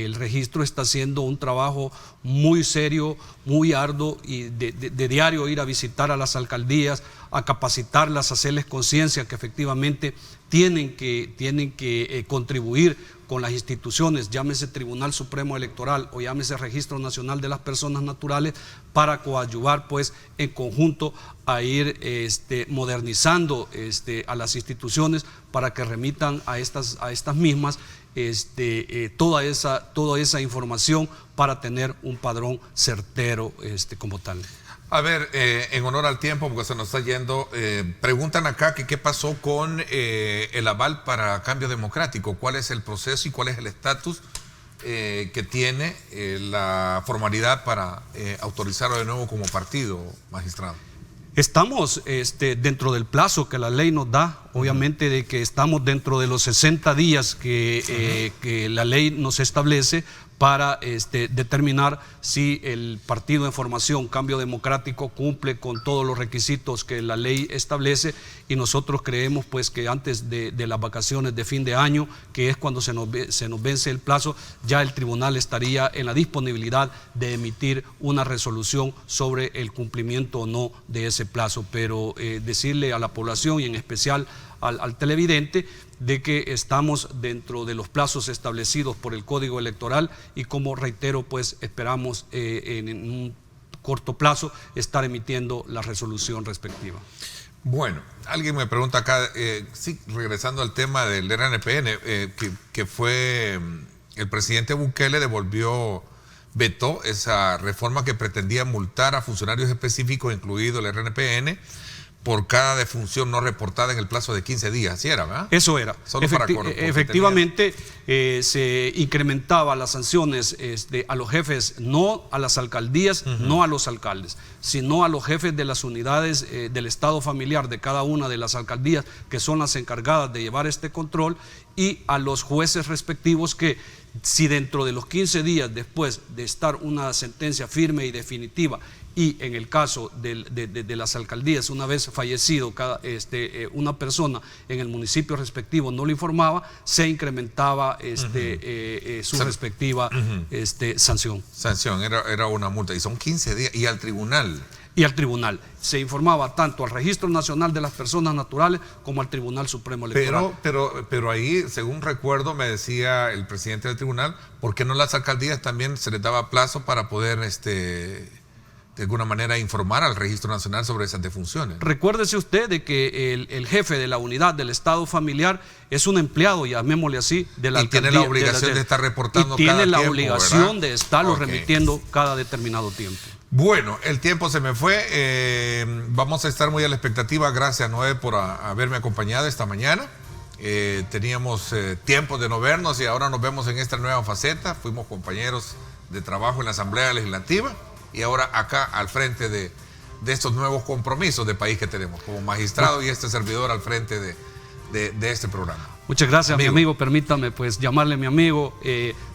el registro está haciendo un trabajo muy serio, muy arduo, y de diario ir a visitar a las alcaldías, a capacitarlas, a hacerles conciencia que efectivamente tienen que contribuir con las instituciones, llámese Tribunal Supremo Electoral o llámese Registro Nacional de las Personas Naturales, para coadyuvar pues en conjunto a ir modernizando a las instituciones para que remitan a estas mismas toda esa información para tener un padrón certero como tal. A ver, en honor al tiempo, porque se nos está yendo, preguntan acá que qué pasó con el aval para Cambio Democrático, cuál es el proceso y cuál es el estatus que tiene la formalidad para autorizarlo de nuevo como partido, magistrado. Estamos dentro del plazo que la ley nos da, obviamente de que estamos dentro de los 60 días que la ley nos establece para determinar si el partido en formación Cambio Democrático cumple con todos los requisitos que la ley establece, y nosotros creemos pues que antes de las vacaciones de fin de año, que es cuando se nos vence el plazo, ya el tribunal estaría en la disponibilidad de emitir una resolución sobre el cumplimiento o no de ese plazo. Pero decirle a la población y en especial al televidente de que estamos dentro de los plazos establecidos por el Código Electoral, y como reitero pues esperamos en un corto plazo estar emitiendo la resolución respectiva. Bueno, alguien me pregunta acá, sí, regresando al tema del RNPN, que fue el presidente Bukele vetó esa reforma que pretendía multar a funcionarios específicos, incluido el RNPN, por cada defunción no reportada en el plazo de 15 días, ¿sí era, verdad? Eso era. Efectivamente, se incrementaba las sanciones a los jefes, no a las alcaldías, no a los alcaldes, sino a los jefes de las unidades del estado familiar de cada una de las alcaldías, que son las encargadas de llevar este control, y a los jueces respectivos que, si dentro de los 15 días después de estar una sentencia firme y definitiva, y en el caso de las alcaldías, una vez fallecido una persona en el municipio respectivo no lo informaba, se incrementaba su respectiva sanción. Sanción, era una multa, y son 15 días, y al tribunal. Y al tribunal. Se informaba tanto al Registro Nacional de las Personas Naturales como al Tribunal Supremo Electoral. Pero ahí, según recuerdo, me decía el presidente del tribunal, ¿por qué no las alcaldías también se les daba plazo para poder de alguna manera informar al Registro Nacional sobre esas defunciones? Recuérdese usted de que el jefe de la unidad del estado familiar es un empleado, llamémosle así, de la alcaldía. Y tiene la obligación de estar reportando cada tiempo, tiene la obligación, ¿verdad?, de estarlo Okay. remitiendo cada determinado tiempo. Bueno, el tiempo se me fue. Vamos a estar muy a la expectativa. Gracias, Noé, por haberme acompañado esta mañana. Teníamos tiempo de no vernos y ahora nos vemos en esta nueva faceta. Fuimos compañeros de trabajo en la Asamblea Legislativa y ahora acá al frente de estos nuevos compromisos de país que tenemos como magistrado y este servidor al frente de este programa. Muchas gracias, mi amigo. Permítame pues llamarle mi amigo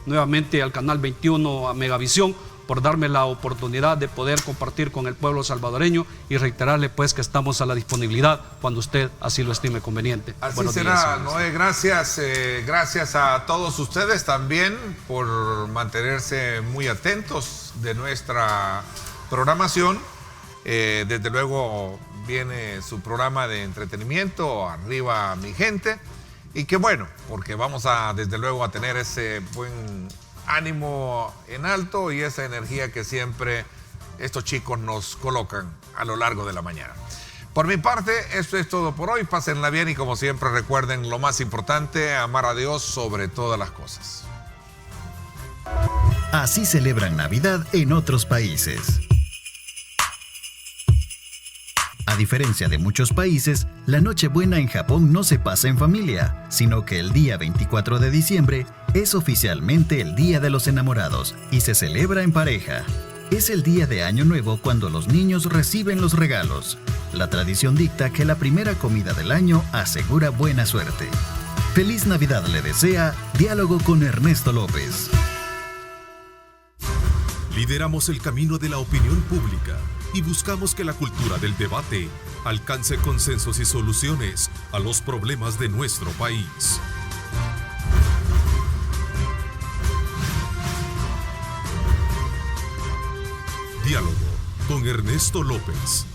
nuevamente al Canal 21, a Megavisión, por darme la oportunidad de poder compartir con el pueblo salvadoreño y reiterarle pues que estamos a la disponibilidad cuando usted así lo estime conveniente. Así Buenos será, días, Noé. Gracias a todos ustedes también por mantenerse muy atentos de nuestra programación. Desde luego viene su programa de entretenimiento, Arriba Mi Gente, y qué bueno, porque vamos desde luego a tener ese buen ánimo en alto y esa energía que siempre estos chicos nos colocan a lo largo de la mañana. Por mi parte, esto es todo por hoy. Pásenla bien y como siempre recuerden lo más importante, amar a Dios sobre todas las cosas. Así celebran Navidad en otros países. A diferencia de muchos países, la Nochebuena en Japón no se pasa en familia, sino que el día 24 de diciembre es oficialmente el Día de los Enamorados y se celebra en pareja. Es el día de Año Nuevo cuando los niños reciben los regalos. La tradición dicta que la primera comida del año asegura buena suerte. Feliz Navidad le desea Diálogo con Ernesto López. Lideramos el camino de la opinión pública y buscamos que la cultura del debate alcance consensos y soluciones a los problemas de nuestro país. Diálogo con Ernesto López.